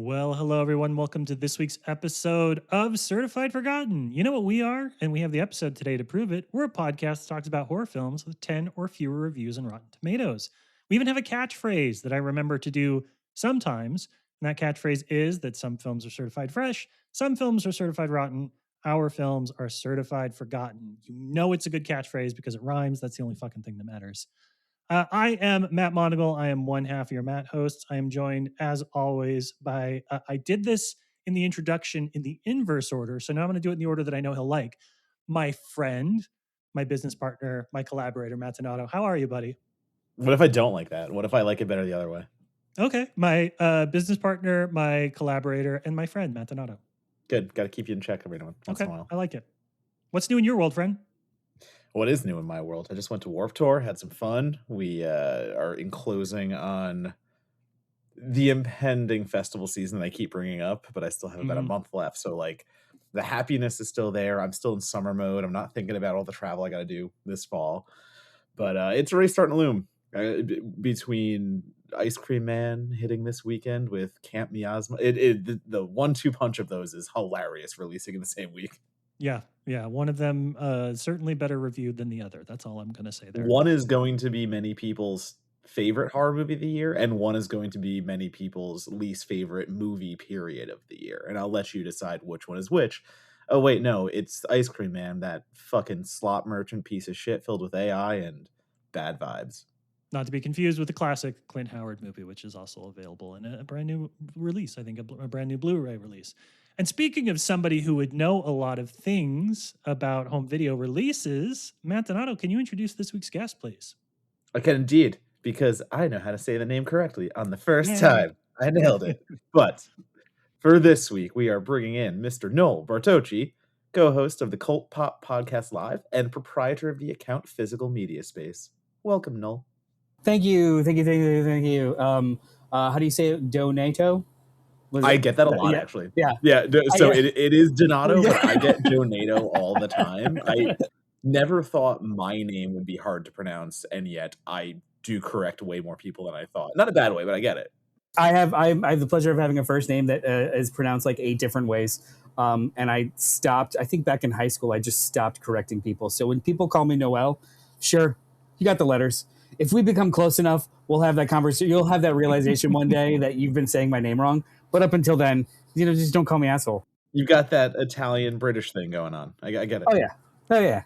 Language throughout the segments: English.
Well, hello everyone. Welcome to this week's episode of Certified Forgotten. You know what we are, and we have the episode today to prove it. We're a podcast that talks about horror films with 10 or fewer reviews on Rotten Tomatoes. We even have a catchphrase that I remember to do sometimes, and that catchphrase is that some films are certified fresh, some films are certified rotten, our films are certified forgotten. You know it's a good catchphrase because it rhymes. That's the only fucking thing that matters. I am Matt Monagle. I am one half of your Matt hosts. I am joined, as always, by, I did this in the introduction in the inverse order. So now I'm going to do it in the order that I know he'll like. My friend, my business partner, my collaborator, Matt Donato. How are you, buddy? What if I don't like that? What if I like it better the other way? Okay. My business partner, my collaborator, and my friend, Matt Donato. Good. Got to keep you in check every once in a while. I like it. What's new in your world, friend? What is new in my world? I just went to Warped Tour, had some fun. We are enclosing on the impending festival season that I keep bringing up, but I still have about a month left. So, like, the happiness is still there. I'm still in summer mode. I'm not thinking about all the travel I got to do this fall. But it's already starting to loom. Between Ice Cream Man hitting this weekend with Camp Miasma, the 1-2 punch of those is hilarious, releasing in the same week. Yeah. One of them certainly better reviewed than the other. That's all I'm going to say there. One is going to be many people's favorite horror movie of the year, and one is going to be many people's least favorite movie period of the year. And I'll let you decide which one is which. Oh, wait, no, it's Ice Cream Man, that fucking slop merchant piece of shit filled with AI and bad vibes. Not to be confused with the classic Clint Howard movie, which is also available in a brand new release, I think a brand new Blu-ray release. And speaking of somebody who would know a lot of things about home video releases, Matt Donato, can you introduce this week's guest, please? I can indeed, because I know how to say the name correctly on the first time. I nailed it. But for this week, we are bringing in Mr. Noel Bartocci, co-host of the CultPOP podcast live and proprietor of the account Physical Media Space. Welcome, Noel. Thank you. How do you say it? Donato? I get that a lot, actually. Yeah. So it is Donato, but I get Donato all the time. I never thought my name would be hard to pronounce, and yet I do correct way more people than I thought. Not a bad way, but I get it. I have the pleasure of having a first name that is pronounced like 8 different ways. And I stopped, I think back in high school, I just stopped correcting people. So when people call me Noel, sure, you got the letters. If we become close enough, we'll have that conversation. You'll have that realization one day that you've been saying my name wrong. But up until then, just don't call me asshole. You've got that Italian-British thing going on. I get it. Oh, yeah.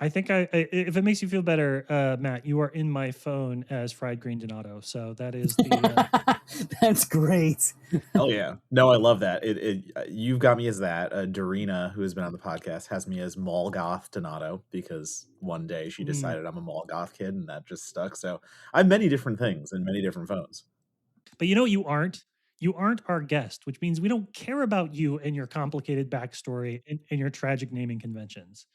I think if it makes you feel better, Matt, you are in my phone as Fried Green Donato. So that is the... That's great. Oh, yeah. No, I love that. You've got me as that. Dorina, who has been on the podcast, has me as Mall Goth Donato because one day she decided I'm a Mall Goth kid, and that just stuck. So I have many different things and many different phones. But you know what you aren't? You aren't our guest, which means we don't care about you and your complicated backstory and your tragic naming conventions.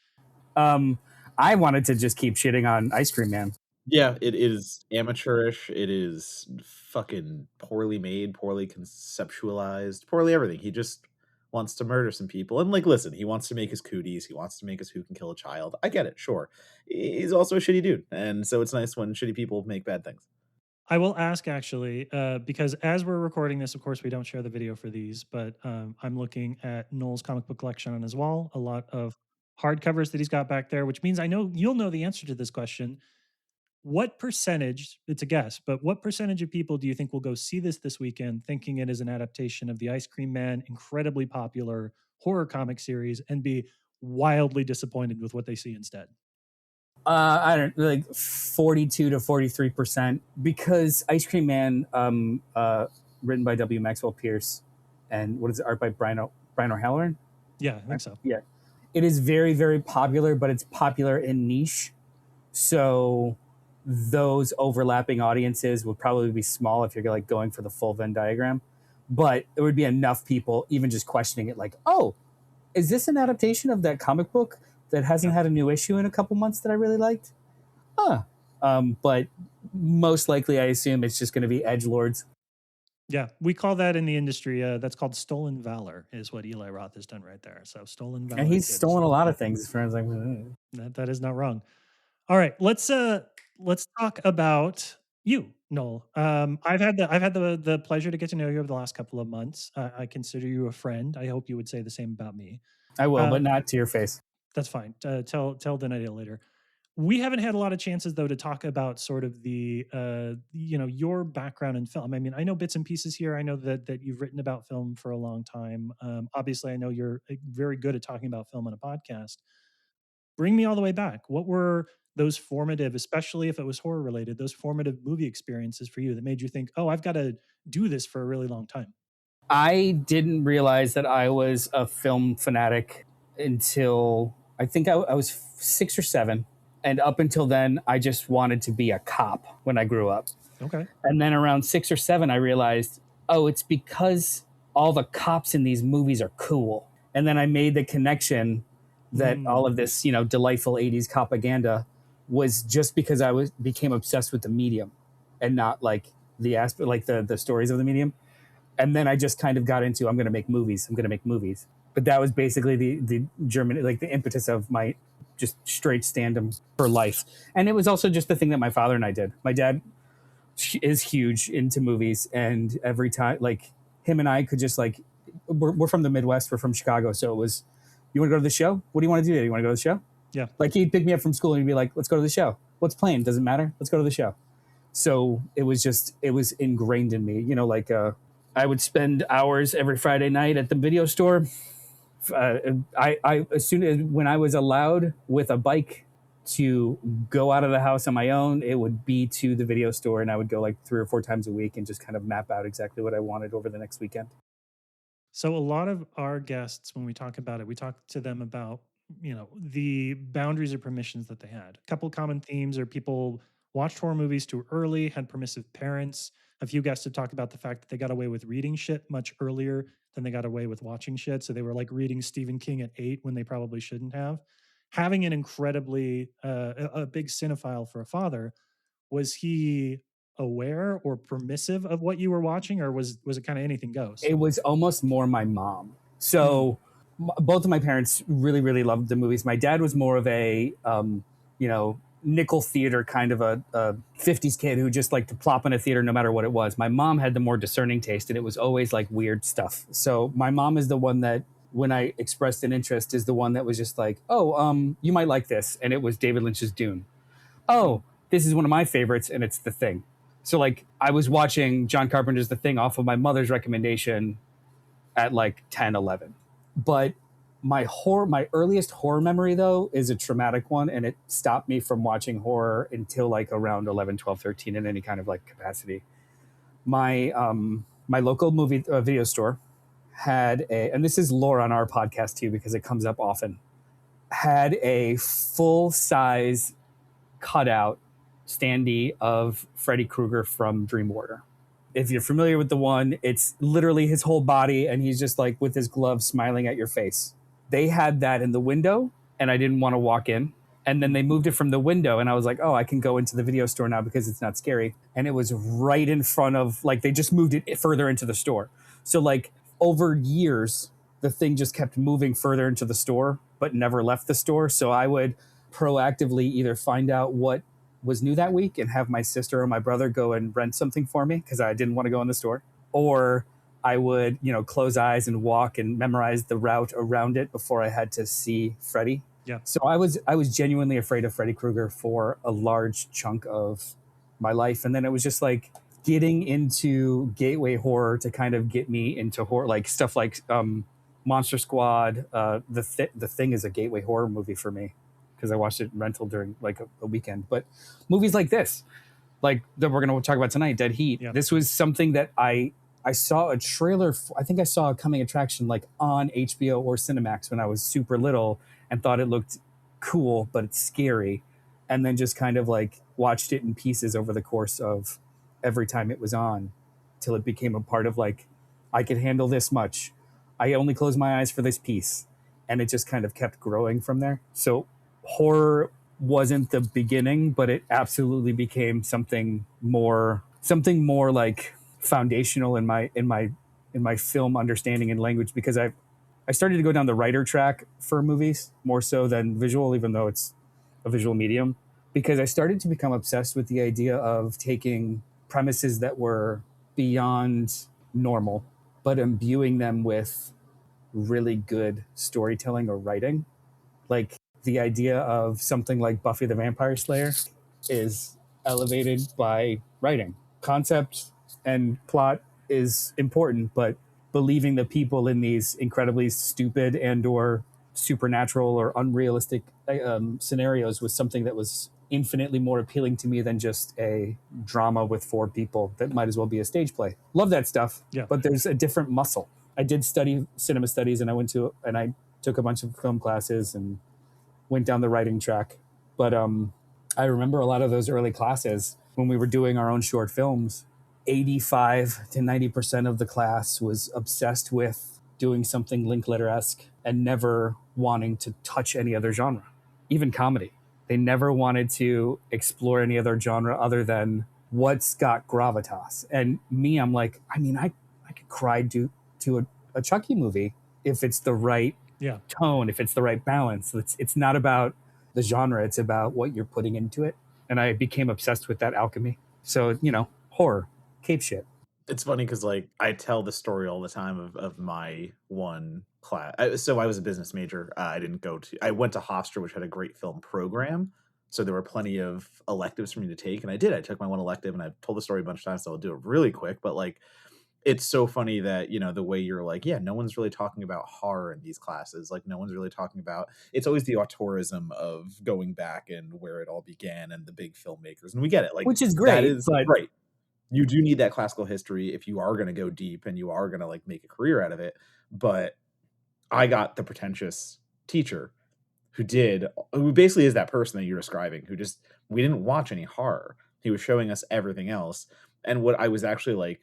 I wanted to just keep shitting on Ice Cream Man. Yeah, it is amateurish. It is fucking poorly made, poorly conceptualized, poorly everything. He just wants to murder some people. And, like, listen, he wants to make his cooties. He wants to make his Who Can Kill a Child. I get it, sure. He's also a shitty dude. And so it's nice when shitty people make bad things. I will ask, actually, because as we're recording this, of course, we don't share the video for these, but I'm looking at Noel's comic book collection on his wall, a lot of hardcovers that he's got back there, which means I know you'll know the answer to this question. What percentage, it's a guess, but what percentage of people do you think will go see this weekend thinking it is an adaptation of the Ice Cream Man, incredibly popular horror comic series, and be wildly disappointed with what they see instead? I don't like 42 to 43% because Ice Cream Man, written by W. Maxwell Pierce, and what is it, art by Brian O'Halloran? Yeah, I think so. Yeah, it is very, very popular, but it's popular in niche. So those overlapping audiences would probably be small if you're like going for the full Venn diagram. But it would be enough people even just questioning it, like, oh, is this an adaptation of that comic book that hasn't had a new issue in a couple months that I really liked? But most likely, I assume it's just going to be edgelords. Yeah, we call that in the industry, that's called stolen valor, is what Eli Roth has done right there. So stolen valor. And he's stolen a lot of things, as far as I'm that is not wrong. All right, let's talk about You, Noel. I've had the pleasure to get to know you over the last couple of months. I consider you a friend. I hope you would say the same about me. I will, Uh, but not to your face. that's fine. Tell Denadia later. We haven't had a lot of chances though to talk about sort of the your background in film. I mean, I know bits and pieces here. I know that you've written about film for a long time. Obviously, I know you're very good at talking about film on a podcast. Bring me all the way back. What were those formative, especially if it was horror related, those formative movie experiences for you that made you think, "Oh, I've got to do this for a really long time"? I didn't realize that I was a film fanatic until I think I was 6 or 7. And up until then, I just wanted to be a cop when I grew up. Okay. And then around 6 or 7, I realized, oh, it's because all the cops in these movies are cool. And then I made the connection that all Mm. of this, delightful 80s propaganda was just because became obsessed with the medium and not like the aspect, like the stories of the medium. And then I just kind of got into, I'm going to make movies. I'm going to make movies. But that was basically the German, like the impetus of my just straight stand-up for life. And it was also just the thing that my father and I did. My dad is huge into movies, and every time, like, him and I could just like, we're from the Midwest, we're from Chicago, so it was, you want to go to the show? What do you want to do? You want to go to the show? Yeah. Like, he'd pick me up from school and he'd be like, let's go to the show. What's playing? Doesn't matter. Let's go to the show. So it was ingrained in me. I would spend hours every Friday night at the video store. I as soon as when I was allowed with a bike to go out of the house on my own, it would be to the video store, and I would go like 3 or 4 times a week and just kind of map out exactly what I wanted over the next weekend. So a lot of our guests, when we talk about it, we talk to them about, the boundaries or permissions that they had. A couple common themes are people watched horror movies too early, had permissive parents. A few guests have talked about the fact that they got away with reading shit much earlier than they got away with watching shit. So they were like reading Stephen King at 8 when they probably shouldn't have. Having an incredibly a big cinephile for a father, was he aware or permissive of what you were watching, or was it kind of anything goes? It was almost more my mom. Mm. So both of my parents really, really loved the movies. My dad was more of a, nickel theater kind of a 50s kid who just liked to plop in a theater no matter what it was. My mom had the more discerning taste, and it was always like weird stuff. So my mom is the one that, when I expressed an interest, is the one that was just like, oh, you might like this. And it was David Lynch's Dune. Oh, this is one of my favorites, and it's The Thing. So like I was watching John Carpenter's The Thing off of my mother's recommendation at like 10, 11. But my earliest horror memory though is a traumatic one, and it stopped me from watching horror until like around 11, 12, 13 in any kind of like capacity. My local movie video store had and this is lore on our podcast too because it comes up often, had a full size cutout standee of Freddy Krueger from Dream Warrior. If you're familiar with the one, it's literally his whole body, and he's just like with his gloves smiling at your face. They had that in the window, and I didn't want to walk in. And then they moved it from the window, and I was like, oh, I can go into the video store now because it's not scary. And it was right in front of, like, they just moved it further into the store. So, like, over years, the thing just kept moving further into the store, but never left the store. So I would proactively either find out what was new that week and have my sister or my brother go and rent something for me because I didn't want to go in the store, or I would, close eyes and walk and memorize the route around it before I had to see Freddy. Yeah. So I was genuinely afraid of Freddy Krueger for a large chunk of my life, and then it was just like getting into gateway horror to kind of get me into horror, like stuff like Monster Squad. The Thing is a gateway horror movie for me because I watched it rental during like a weekend. But movies like this, like that we're going to talk about tonight, Dead Heat. Yeah. This was something that I saw a trailer. I think I saw a coming attraction like on HBO or Cinemax when I was super little and thought it looked cool, but it's scary. And then just kind of like watched it in pieces over the course of every time it was on till it became a part of like, I could handle this much. I only close my eyes for this piece. And it just kind of kept growing from there. So horror wasn't the beginning, but it absolutely became something more like foundational in my film understanding and language, because I started to go down the writer track for movies more so than visual, even though it's a visual medium. because I started to become obsessed with the idea of taking premises that were beyond normal, but imbuing them with really good storytelling or writing. Like the idea of something like Buffy the Vampire Slayer is elevated by writing. Concept and plot is important, but believing the people in these incredibly stupid and or supernatural or unrealistic scenarios was something that was infinitely more appealing to me than just a drama with 4 people that might as well be a stage play. Love that stuff, Yeah. but there's a different muscle. I did study cinema studies, and I took a bunch of film classes and went down the writing track. But I remember a lot of those early classes when we were doing our own short films. 85 to 90% of the class was obsessed with doing something Linklater-esque and never wanting to touch any other genre, even comedy. They never wanted to explore any other genre other than what's got gravitas. And me, I'm like, I mean, I could cry to a Chucky movie if it's the right tone, if it's the right balance. It's not about the genre, it's about what you're putting into it. And I became obsessed with that alchemy. So, horror, cape shit. It's funny because like I tell the story all the time of my one class. So I was a business major. I went to Hofstra, which had a great film program. So there were plenty of electives for me to take, and I did. I took my one elective, and I've told the story a bunch of times, so I'll do it really quick. But like, it's so funny that the way you're like, yeah, no one's really talking about horror in these classes. Like, no one's really talking about. It's always the auteurism of going back and where it all began and the big filmmakers, and we get it. Like, which is great. That is but right. You do need that classical history if you are going to go deep and you are going to like make a career out of it. But I got the pretentious teacher who basically is that person that you're describing, we didn't watch any horror. He was showing us everything else. And what I was actually like,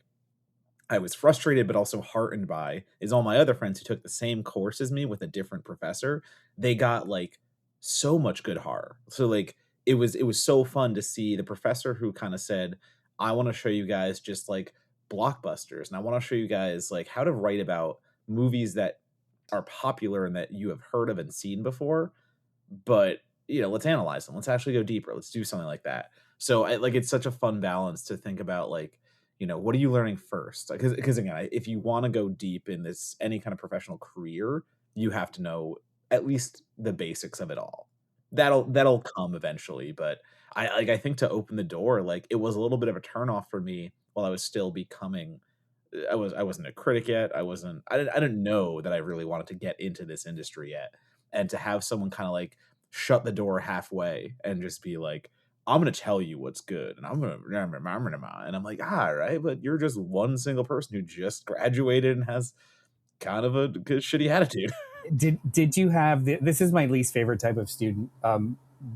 I was frustrated, but also heartened by is all my other friends who took the same course as me with a different professor. They got like so much good horror. So like, it was so fun to see the professor who kind of said, I want to show you guys just like blockbusters, and I want to show you guys like how to write about movies that are popular and that you have heard of and seen before, but let's analyze them. Let's actually go deeper. Let's do something like that. So it's such a fun balance to think about, like, what are you learning first? Because again, if you want to go deep in this, any kind of professional career, you have to know at least the basics of it all. That'll come eventually, but I think to open the door, like, it was a little bit of a turnoff for me while I was still becoming. I wasn't a critic yet. I didn't know that I really wanted to get into this industry yet, and to have someone kind of like shut the door halfway and just be like, I'm going to tell you what's good, and and I'm like, all right, but you're just one single person who just graduated and has kind of a good shitty attitude. Did you have this is my least favorite type of student.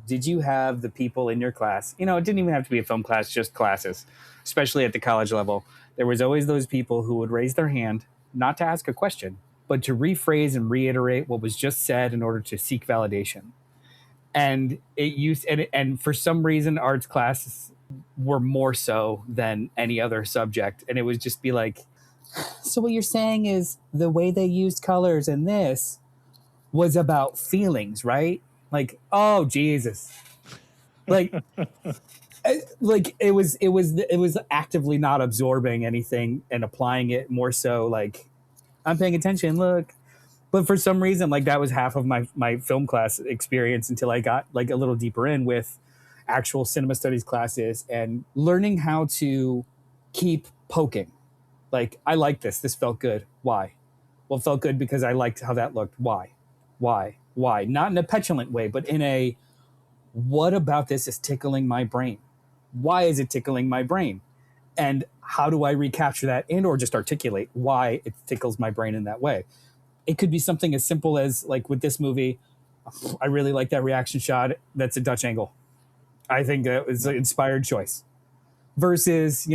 Did you have the people in your class? It didn't even have to be a film class, just classes, especially at the college level. There was always those people who would raise their hand, not to ask a question, but to rephrase and reiterate what was just said in order to seek validation. And and for some reason, arts classes were more so than any other subject. And it would just be like, so what you're saying is the way they used colors in this was about feelings, right? Like, oh Jesus, like it was actively not absorbing anything and applying it, more so like, I'm paying attention, look. But for some reason, like, that was half of my film class experience until I got like a little deeper in with actual cinema studies classes and learning how to keep poking. Like, I like this. This felt good. Why? Well, it felt good because I liked how that looked. Why? Not in a petulant way, but in a, what about this is tickling my brain? Why is it tickling my brain? And how do I recapture that and or just articulate why it tickles my brain in that way? It could be something as simple as, like, with this movie, I really like that reaction shot. That's a Dutch angle. I think that was an inspired choice. Versus,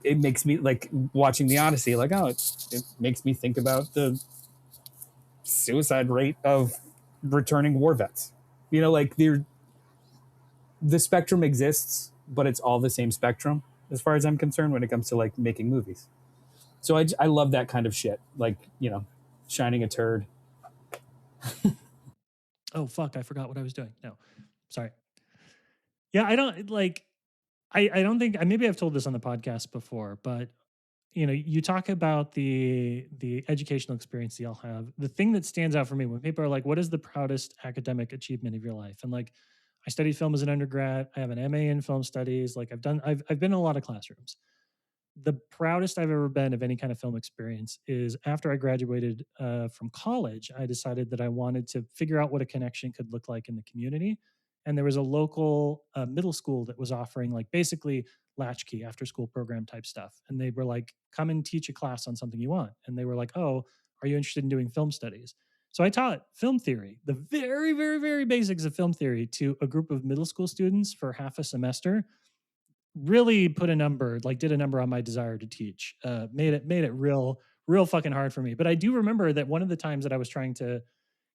it makes me, like, watching The Odyssey, like, oh, it makes me think about the suicide rate of returning war vets. Like, the spectrum exists, but it's all the same spectrum as far as I'm concerned when it comes to, like, making movies. So I love that kind of shit. Like, shining a turd. Oh, fuck. I forgot what I was doing. No, sorry. Yeah, I don't like. I don't think maybe I've told this on the podcast before, but you talk about the educational experience y'all have. The thing that stands out for me when people are like, "What is the proudest academic achievement of your life?" And like, I studied film as an undergrad. I have an MA in film studies. Like, I've been in a lot of classrooms. The proudest I've ever been of any kind of film experience is after I graduated from college. I decided that I wanted to figure out what a connection could look like in the community. And there was a local middle school that was offering like basically latchkey after school program type stuff. And they were like, come and teach a class on something you want. And they were like, oh, are you interested in doing film studies? So I taught film theory, the very, very, very basics of film theory to a group of middle school students for half a semester. Really put a number, like did a number on my desire to teach. Made it real fucking hard for me. But I do remember that one of the times that I was trying to,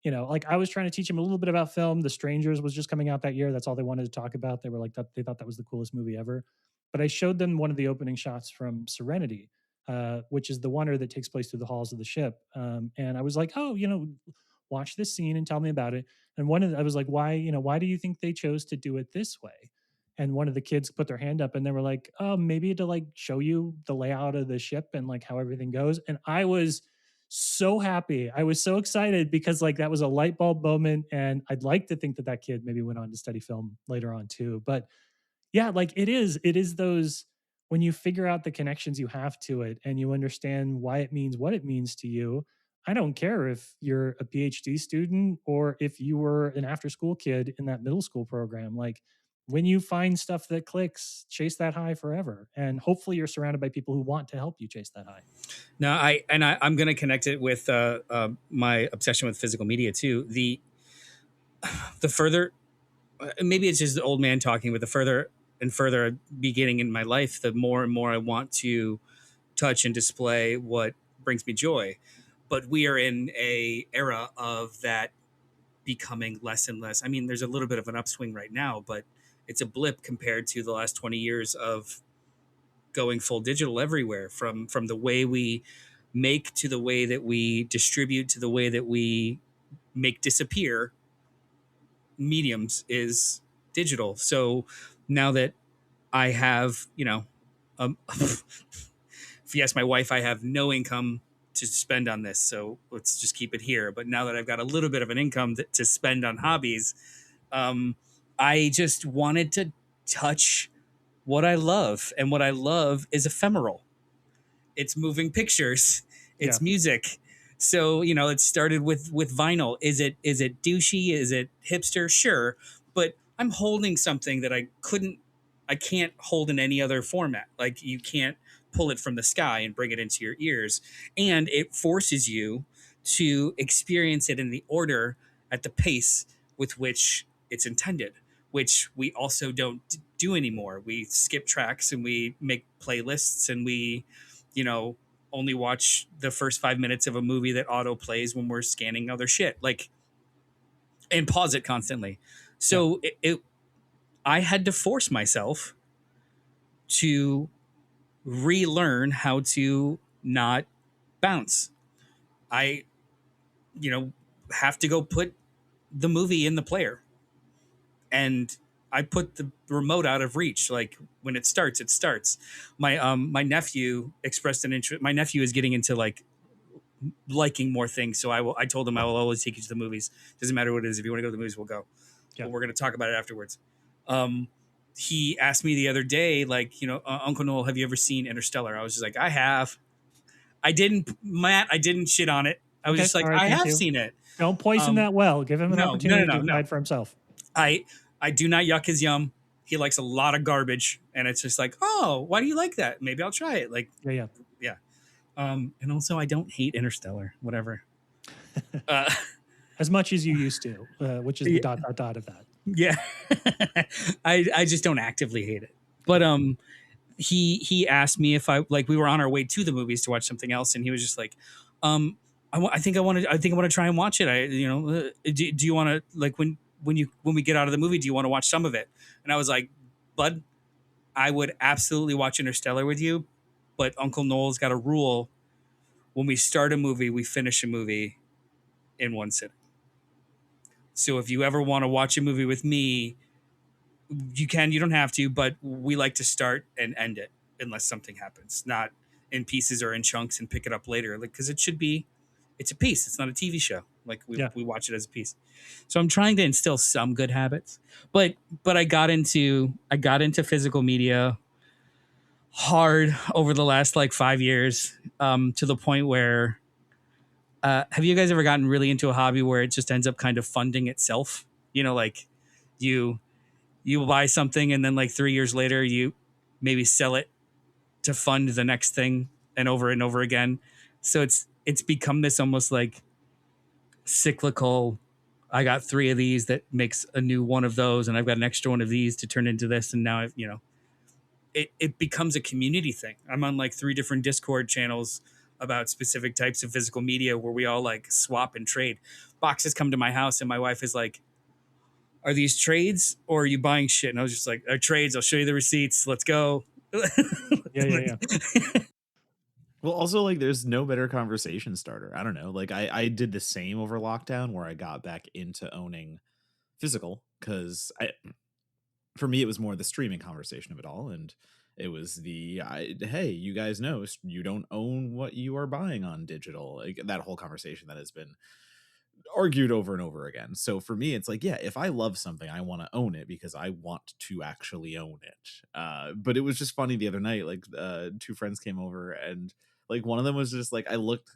like I was trying to teach him a little bit about film. The Strangers was just coming out that year. That's all they wanted to talk about. They were like that. They thought that was the coolest movie ever. But I showed them one of the opening shots from Serenity, which is the wonder that takes place through the halls of the ship. And I was like, oh, watch this scene and tell me about it. And I was like, why do you think they chose to do it this way? And one of the kids put their hand up and they were like, oh, maybe to like show you the layout of the ship and like how everything goes. And I was so happy. I was so excited because like that was a light bulb moment. And I'd like to think that that kid maybe went on to study film later on too. But yeah, like it is those when you figure out the connections you have to it and you understand why it means what it means to you. I don't care if you're a PhD student or if you were an after school kid in that middle school program. Like when you find stuff that clicks, chase that high forever. And hopefully you're surrounded by people who want to help you chase that high. Now, I'm going to connect it with my obsession with physical media too. The further, maybe it's just the old man talking, but the further and further beginning in my life, the more and more I want to touch and display what brings me joy. But we are in a era of that becoming less and less. I mean, there's a little bit of an upswing right now, but it's a blip compared to the last 20 years of going full digital everywhere, from the way we make to the way that we distribute to the way that we make disappear mediums is digital. So now that I have, if you ask my wife, I have no income to spend on this, so let's just keep it here. But now that I've got a little bit of an income to spend on hobbies, I just wanted to touch what I love, and what I love is ephemeral. It's moving pictures, Yeah. it's music. So it started with vinyl. Is it douchey? Is it hipster? Sure, but I'm holding something that I can't hold in any other format. Like, you can't pull it from the sky and bring it into your ears, and it forces you to experience it in the order, at the pace with which it's intended, which we also don't do anymore. We skip tracks and we make playlists, and we only watch the first 5 minutes of a movie that auto plays when we're scanning other shit, like, and pause it constantly. So I had to force myself to relearn how to not bounce. I, have to go put the movie in the player, and I put the remote out of reach. Like, when it starts, it starts. My nephew expressed an interest. My nephew is getting into like liking more things. So I told him I will always take you to the movies. Doesn't matter what it is. If you want to go to the movies, we'll go. Yeah. But we're going to talk about it afterwards. He asked me the other day, like, Uncle Noel, have you ever seen Interstellar? I was just like, I have. I didn't shit on it. I was Okay. just like, All right, I thank have you. seen it. Don't poison that well. Give him an opportunity to decide for himself. I do not yuck his yum. He likes a lot of garbage, and it's just like, oh, why do you like that? Maybe I'll try it. Like, Yeah. And also, I don't hate Interstellar. Whatever. As much as you used to, which is the ... of that. Yeah, I just don't actively hate it. But he asked me if we were on our way to the movies to watch something else, and he was just like, I think I want to try and watch it. Do you want to, like, when we get out of the movie, do you want to watch some of it? And I was like, bud, I would absolutely watch Interstellar with you, but Uncle Noel's got a rule: when we start a movie, we finish a movie in one sitting. So if you ever want to watch a movie with me, You can, you don't have to, but we like to start and end it unless something happens, not in pieces or in chunks and pick it up later. Like, because it should be, it's a piece. It's not a TV show. Like Yeah. we watch it as a piece. So I'm trying to instill some good habits, but I got into physical media hard over the last like 5 years, to the point where, have you guys ever gotten really into a hobby where it just ends up kind of funding itself? You know, like you you buy something and then like 3 years later you maybe sell it to fund the next thing and over again. So it's become this almost like cyclical. I got three of these that makes a new one of those, and I've got an extra one of these to turn into this, and now I've it becomes a community thing. I'm on like 3 different Discord channels about specific types of physical media where we all like swap and trade. Boxes come to my house and my wife is like, are these trades or are you buying shit? And I was just like, they're trades. I'll show you the receipts. Let's go. Yeah. Well, also, like, there's no better conversation starter. I don't know. Like, I did the same over lockdown where I got back into owning physical because for me, it was more the streaming conversation of it all. And it was hey, you guys know you don't own what you are buying on digital. Like, that whole conversation that has been argued over and over again. So for me, it's like, yeah, if I love something, I want to own it because I want to actually own it. But it was just funny the other night, like 2 friends came over and like one of them was just like, I looked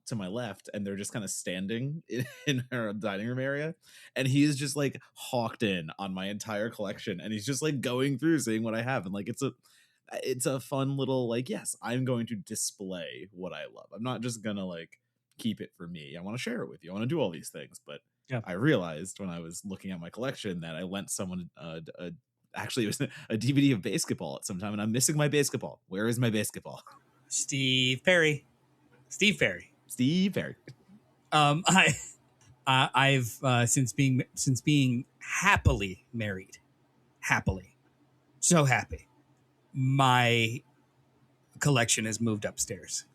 to my left and they're just kind of standing in our dining room area and he is just like hawked in on my entire collection and he's just like going through seeing what I have and like it's a fun little like, yes, I'm going to display what I love. I'm not just gonna like keep it for me. I want to share it with you. I want to do all these things. But Yeah. I realized when I was looking at my collection that I lent someone actually it was a DVD of basketball at some time, and I'm missing my basketball. Where is my basketball? Steve Perry. Steve Perry. I've since being happily married, so happy, my collection has moved upstairs.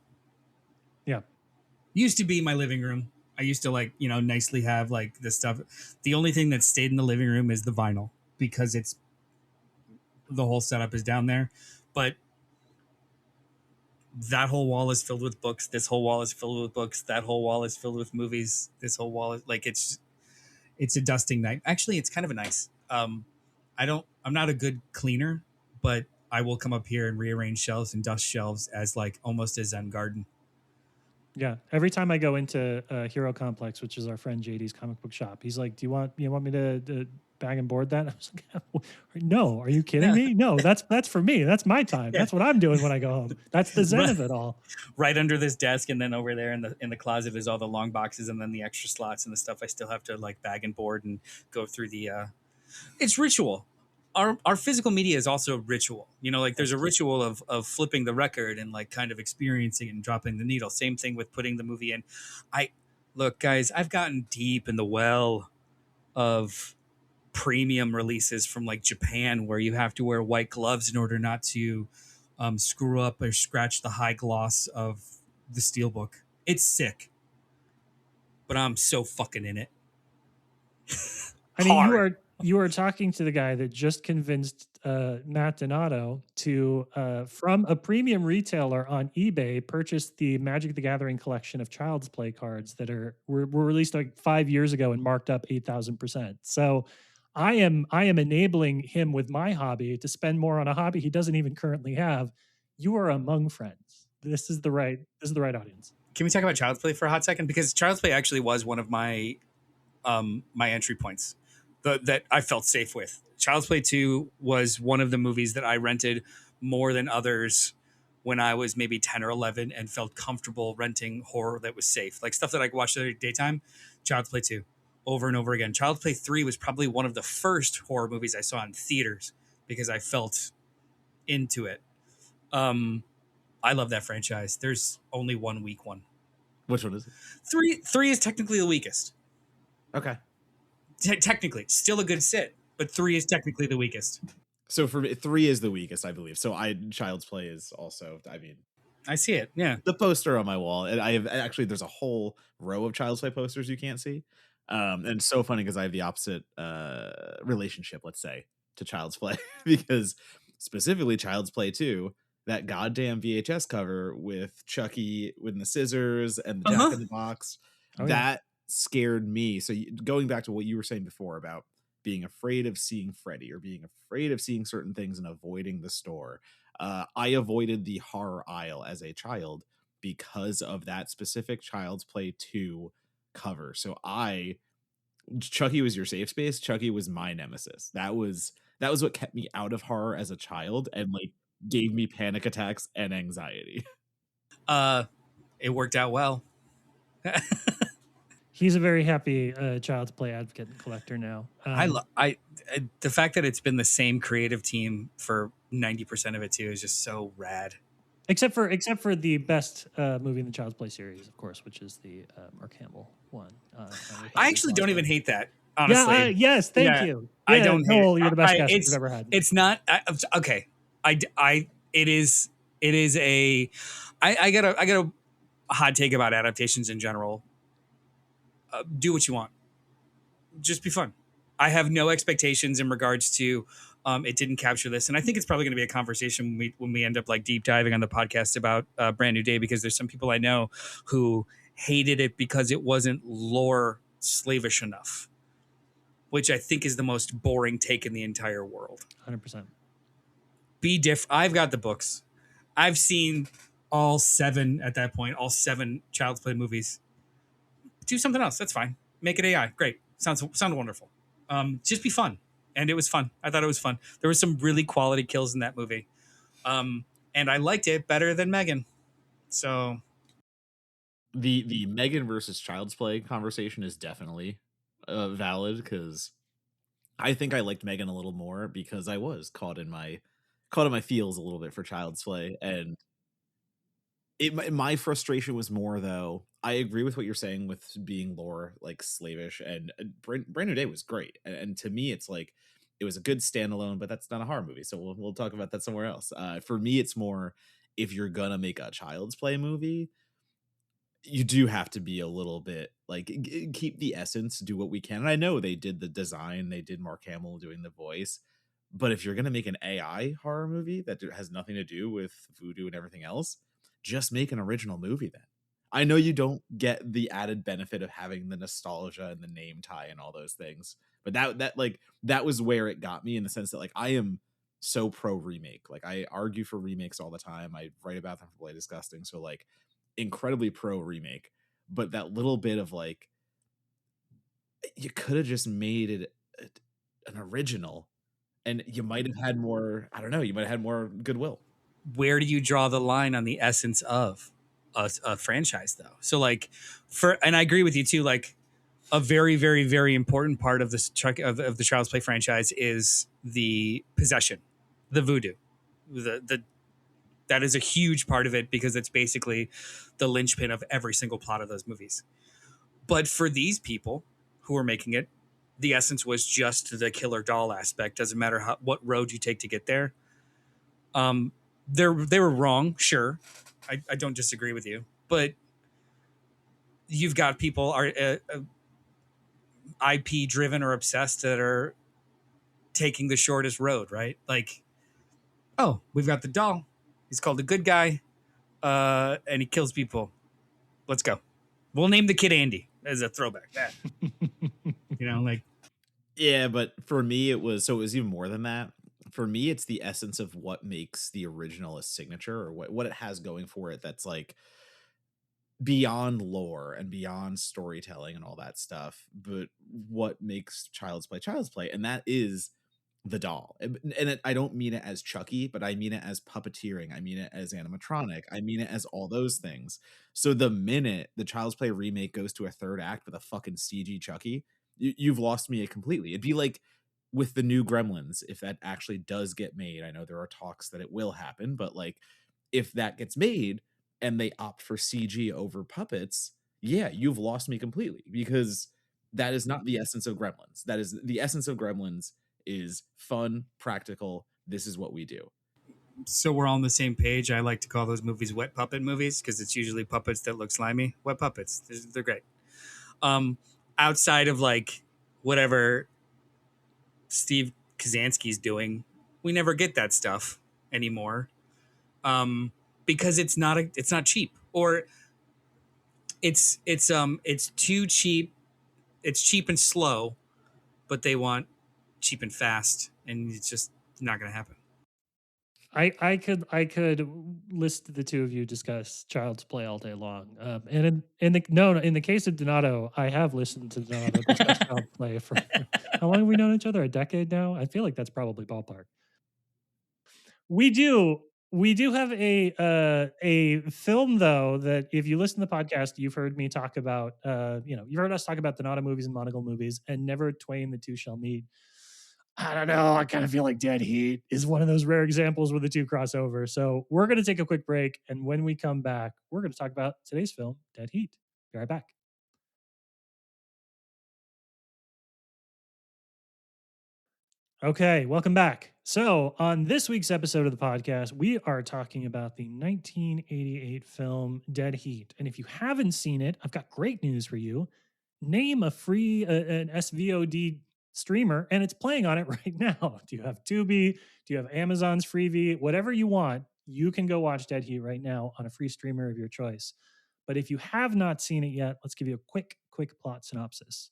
Yeah. Used to be my living room. I used to like, nicely have like this stuff. The only thing that stayed in the living room is the vinyl because the whole setup is down there. But that whole wall is filled with books. This whole wall is filled with books. That whole wall is filled with movies. This whole wall is like, it's a dusting night. Actually, it's kind of a nice. I'm not a good cleaner, but I will come up here and rearrange shelves and dust shelves as like almost a Zen garden. Yeah. Every time I go into Hero Complex, which is our friend JD's comic book shop, he's like, "Do you want me to bag and board that?" I was like, "No, are you kidding me? No, that's for me. That's my time. Yeah. That's what I'm doing when I go home. That's the zen of it all." Right under this desk, and then over there in the closet is all the long boxes, and then the extra slots and the stuff I still have to like bag and board and go through the. It's ritual. Our physical media is also ritual. Like there's a ritual of flipping the record and like kind of experiencing and dropping the needle. Same thing with putting the movie in. Look, guys, I've gotten deep in the well of premium releases from like Japan where you have to wear white gloves in order not to screw up or scratch the high gloss of the steelbook. It's sick, but I'm so fucking in it. I mean, you are talking to the guy that just convinced Matt Donato to, from a premium retailer on eBay, purchase the Magic the Gathering collection of Child's Play cards that were released like 5 years ago and marked up 8,000%. So I am enabling him with my hobby to spend more on a hobby he doesn't even currently have. You are among friends. This is the right audience. Can we talk about Child's Play for a hot second? Because Child's Play actually was one of my my entry points that I felt safe with. Child's Play 2 was one of the movies that I rented more than others when I was maybe 10 or 11 and felt comfortable renting horror that was safe. Like stuff that I could watch at daytime, Child's Play 2, over and over again. Child's Play 3 was probably one of the first horror movies I saw in theaters because I felt into it. I love that franchise. There's only one weak one. Which one is it? 3 is technically the weakest. Okay. Technically, still a good sit, but 3 is technically the weakest. So for me, 3 is the weakest, I believe. So Child's Play is also, I mean, I see it. Yeah. the poster on my wall. And I have actually, there's a whole row of Child's Play posters you can't see. And it's so funny because I have the opposite relationship, let's say, to Child's Play because specifically Child's Play 2, that goddamn VHS cover with Chucky with the scissors and the Jack in the Box, that scared me. So going back to what you were saying before about being afraid of seeing Freddy or being afraid of seeing certain things and avoiding the store, I avoided the horror aisle as a child because of that specific Child's Play 2 cover. So Chucky was your safe space. Chucky was my nemesis. That was what kept me out of horror as a child and like gave me panic attacks and anxiety. It worked out well. He's a very happy Child's Play advocate and collector now. The fact that it's been the same creative team for 90% of it too is just so rad. Except for the best movie in the Child's Play series, of course, which is the Mark Hamill one. I actually don't even hate that. Honestly, yes, thank you. Yeah, I don't. Noel, you're the best guest we've ever had. It's not okay. It is a. I got a hot take about adaptations in general. Do what you want. Just be fun. I have no expectations in regards to it didn't capture this, and I think it's probably going to be a conversation when we end up like deep diving on the podcast about Brand New Day, because there's some people I know who hated it because it wasn't lore slavish enough, which I think is the most boring take in the entire world. 100%. Be different. I've got the books. I've seen all 7 at that point, all 7 Child's Play movies. Do something else. That's fine. Make it AI. Great. Sounds wonderful. Just be fun. And it was fun. I thought it was fun. There were some really quality kills in that movie. And I liked it better than Megan. So the Megan versus Child's Play conversation is definitely valid, because I think I liked Megan a little more because I was caught in my feels a little bit for Child's Play, and my frustration was more, though. I agree with what you're saying with being lore like slavish, and Brand New Day was great, and to me it's like it was a good standalone, but that's not a horror movie, so we'll talk about that somewhere else. For me, it's more, if you're gonna make a Child's Play movie, you do have to be a little bit like keep the essence, do what we can. And I know they did the design, they did Mark Hamill doing the voice, but if you're gonna make an AI horror movie that has nothing to do with voodoo and everything else, just make an original movie then. I know you don't get the added benefit of having the nostalgia and the name tie and all those things, but that was where it got me, in the sense that like I am so pro remake. Like I argue for remakes all the time. I write about them for Play Disgusting, so like incredibly pro remake. But that little bit of like, you could have just made it an original, and you might have had more. I don't know. You might have had more goodwill. where do you draw the line on the essence of a franchise, though? So like and I agree with you too, like a very, very, very important part of this of the Child's Play franchise is the possession, the voodoo, that is a huge part of it, because it's basically the linchpin of every single plot of those movies. But for these people who are making it, the essence was just the killer doll aspect. Doesn't matter what road you take to get there. They were wrong, sure. I don't disagree with you, but you've got people are IP driven or obsessed that are taking the shortest road, right? Like, oh, we've got the doll. He's called a good guy, and he kills people. Let's go. We'll name the kid Andy as a throwback. That, like. Yeah, but for me, it was even more than that. For me, it's the essence of what makes the original a signature, or what it has going for it that's like beyond lore and beyond storytelling and all that stuff, but what makes Child's Play, and that is the doll. And I don't mean it as Chucky, but I mean it as puppeteering. I mean it as animatronic. I mean it as all those things. So the minute the Child's Play remake goes to a third act with a fucking CG Chucky, you've lost me completely. It'd be like with the new Gremlins, if that actually does get made. I know there are talks that it will happen, but like if that gets made and they opt for CG over puppets, yeah, you've lost me completely, because that is not the essence of Gremlins. That is the essence of Gremlins is fun, practical. This is what we do. So we're all on the same page. I like to call those movies wet puppet movies, because it's usually puppets that look slimy. Wet puppets, they're great. Outside of like whatever Steve Kazansky's doing, we never get that stuff anymore, because it's not cheap, or it's too cheap. It's cheap and slow, but they want cheap and fast, and it's just not going to happen. I could list the two of you discuss Child's Play all day long. And in the case of Donato, I have listened to Donato discuss Child's Play for how long have we known each other? A decade now? I feel like that's probably ballpark. We do. We do have a film though that if you listen to the podcast, you've heard me talk about. You've heard us talk about Donato movies and Monagle movies, and never twain the two shall meet. I don't know. I kind of feel like Dead Heat is one of those rare examples where the two cross over. So we're going to take a quick break, and when we come back, we're going to talk about today's film, Dead Heat. Be right back. Okay, welcome back. So, on this week's episode of the podcast, we are talking about the 1988 film Dead Heat. And if you haven't seen it, I've got great news for you. Name a free an SVOD streamer, and it's playing on it right now. Do you have Tubi? Do you have Amazon's Freevee? Whatever you want, you can go watch Dead Heat right now on a free streamer of your choice. But if you have not seen it yet, let's give you a quick plot synopsis.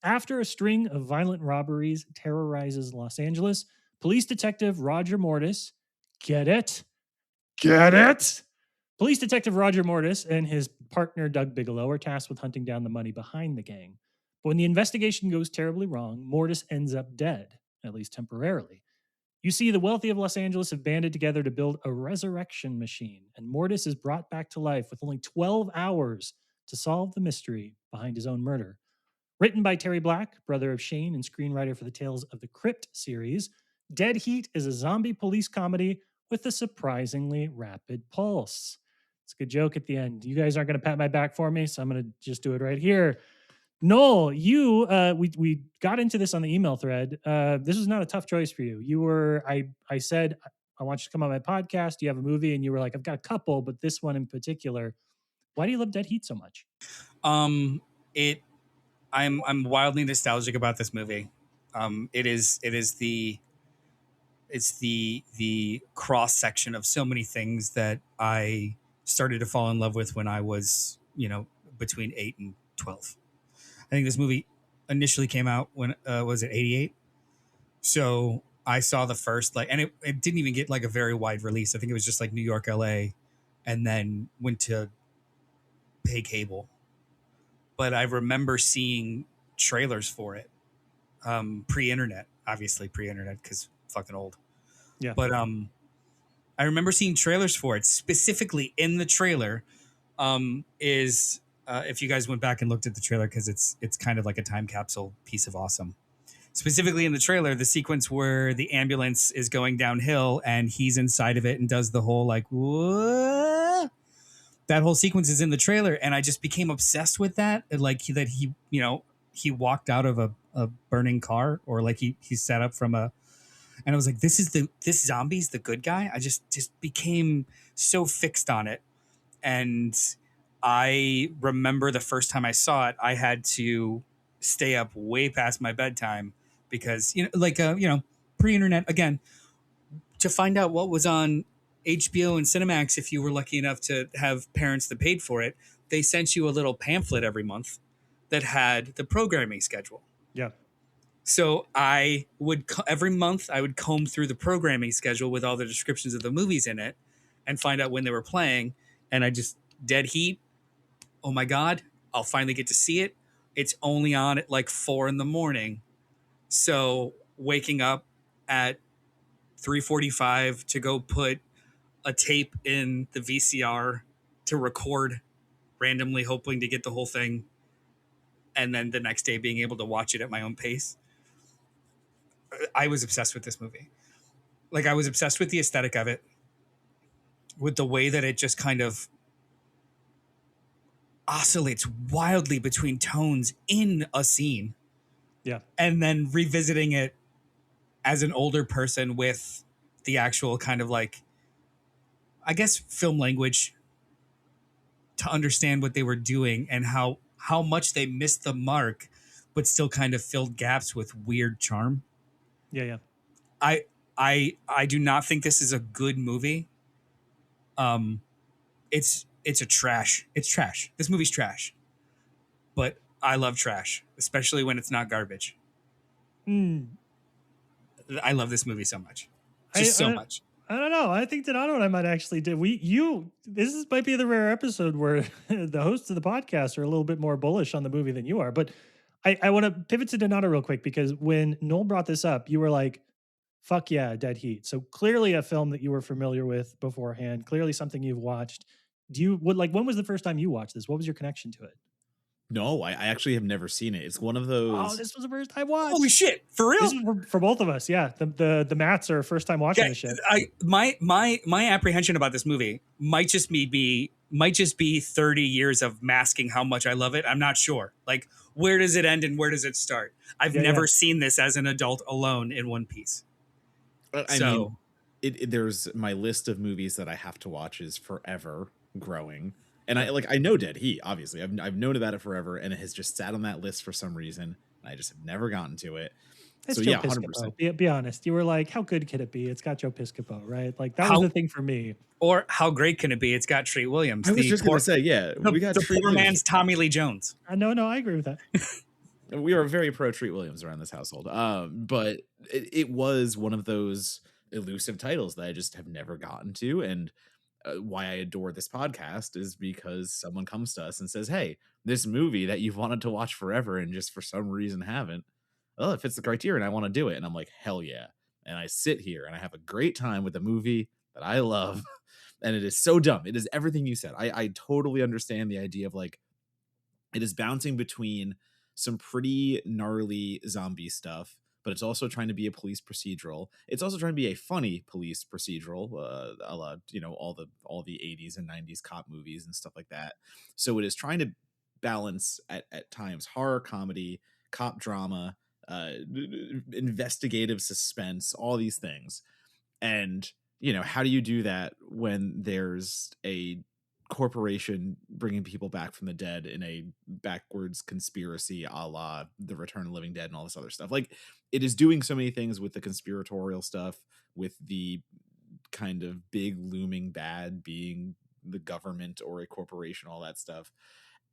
After a string of violent robberies terrorizes Los Angeles, police detective Roger Mortis, get it? Get it? Police detective Roger Mortis and his partner Doug Bigelow are tasked with hunting down the money behind the gang. But when the investigation goes terribly wrong, Mortis ends up dead, at least temporarily. You see, the wealthy of Los Angeles have banded together to build a resurrection machine, and Mortis is brought back to life with only 12 hours to solve the mystery behind his own murder. Written by Terry Black, brother of Shane and screenwriter for the Tales of the Crypt series, Dead Heat is a zombie police comedy with a surprisingly rapid pulse. It's a good joke at the end. You guys aren't going to pat my back for me, so I'm going to just do it right here. Noel, we got into this on the email thread. This was not a tough choice for you. I said, I want you to come on my podcast. Do you have a movie? And you were like, I've got a couple, but this one in particular. Why do you love Dead Heat so much? I'm wildly nostalgic about this movie. It's the cross section of so many things that I started to fall in love with when I was, between 8 and 12. I think this movie initially came out when was it 88? So I saw the first and it didn't even get like a very wide release. I think it was just like New York, LA, and then went to pay cable. But I remember seeing trailers for it, pre-internet, obviously pre-internet because fucking old. Yeah. But I remember seeing trailers for it. Specifically in the trailer, if you guys went back and looked at the trailer, because it's kind of like a time capsule piece of awesome. Specifically in the trailer, the sequence where the ambulance is going downhill and he's inside of it and does the whole like, what? That whole sequence is in the trailer, and I just became obsessed with that. Like that he walked out of a burning car, or like he set up from a, and I was like, this zombie's the good guy. I just became so fixed on it. And I remember the first time I saw it, I had to stay up way past my bedtime because pre-internet again, to find out what was on HBO and Cinemax, if you were lucky enough to have parents that paid for it, they sent you a little pamphlet every month that had the programming schedule. Yeah. So every month I would comb through the programming schedule with all the descriptions of the movies in it and find out when they were playing. And Dead Heat. Oh my God, I'll finally get to see it. It's only on at like 4 a.m. So waking up at 3:45 to go put a tape in the VCR to record randomly, hoping to get the whole thing, and then the next day being able to watch it at my own pace. I was obsessed with this movie. Like, I was obsessed with the aesthetic of it, with the way that it just kind of oscillates wildly between tones in a scene. Yeah. And then revisiting it as an older person with the actual kind of like, I guess, film language to understand what they were doing and how much they missed the mark, but still kind of filled gaps with weird charm. Yeah. I do not think this is a good movie. It's a trash. It's trash. This movie's trash. But I love trash, especially when it's not garbage. Hmm. I love this movie so much. I, Just so I much. I don't know. I think Donato and I might actually do. Might be the rare episode where the hosts of the podcast are a little bit more bullish on the movie than you are. But I want to pivot to Donato real quick because when Noel brought this up, you were like, "Fuck yeah, Dead Heat." So clearly a film that you were familiar with beforehand. Clearly something you've watched. When was the first time you watched this? What was your connection to it? No, I actually have never seen it. It's one of Oh, those. this was the first time watch. Holy shit! For real? This is for both of us. Yeah, the Mats are first time watching Yeah, the shit. my apprehension about this movie might just be 30 years of masking how much I love it. I'm not sure. Like, where does it end and where does it start? I've Yeah, never yeah. seen this as an adult alone in one piece. I So- mean, there's my list of movies that I have to watch is forever growing, and I know Dead Heat. Obviously, I've known about it forever, and it has just sat on that list for some reason. And I just have never gotten to it. It's So Joe yeah, Piscopo. 100%. Be honest. You were like, how good can it be? It's got Joe Piscopo, right? Like that was How- the thing for me. Or how great can it be? It's got Treat Williams. I was just gonna say, yeah, we got the Treat poor Williams. man's Tommy Lee Jones. No, I agree with that. We are very pro Treat Williams around this household. But it was one of those elusive titles that I just have never gotten to, and why I adore this podcast is because someone comes to us and says, "Hey, this movie that you've wanted to watch forever and just for some reason haven't, oh, it fits the criteria and I want to do it." And I'm like, hell yeah. And I sit here and I have a great time with a movie that I love. And it is so dumb. It is everything you said. I totally understand the idea of like, it is bouncing between some pretty gnarly zombie stuff, but it's also trying to be a police procedural. It's also trying to be a funny police procedural, a la, all the 80s and 90s cop movies and stuff like that. So it is trying to balance at times horror comedy, cop drama, investigative suspense, all these things. And how do you do that when there's a corporation bringing people back from the dead in a backwards conspiracy a la the Return of the Living Dead and all this other stuff? Like, it is doing so many things with the conspiratorial stuff, with the kind of big looming bad being the government or a corporation, all that stuff.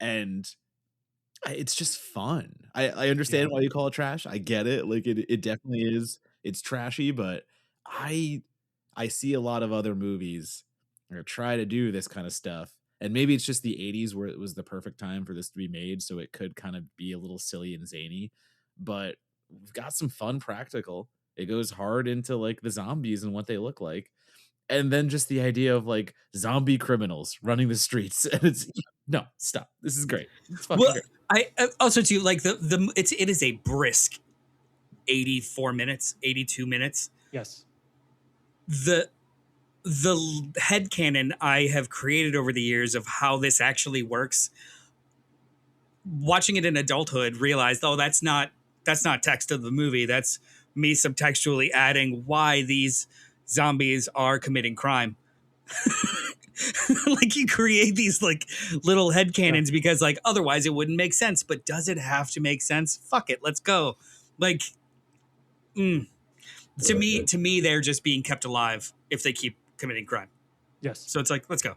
And it's just fun. I understand why you call it trash. I get it. Like, it definitely is. It's trashy, but I see a lot of other movies that try to do this kind of stuff. And maybe it's just the 80s where it was the perfect time for this to be made, so it could kind of be a little silly and zany. But we've got some fun practical. It goes hard into like the zombies and what they look like. And then just the idea of like zombie criminals running the streets. And it's no, stop. This is great. It's fucking Well, great. I also too like it is a brisk 84 minutes, 82 minutes. Yes. The headcanon I have created over the years of how this actually works, watching it in adulthood, realized, oh, that's not text of the movie. That's me subtextually adding why these zombies are committing crime. Like, you create these like little headcanons because like otherwise it wouldn't make sense. But does it have to make sense? Fuck it, let's go. Like, to me, they're just being kept alive if they keep committing crime. Yes. So it's like, let's go.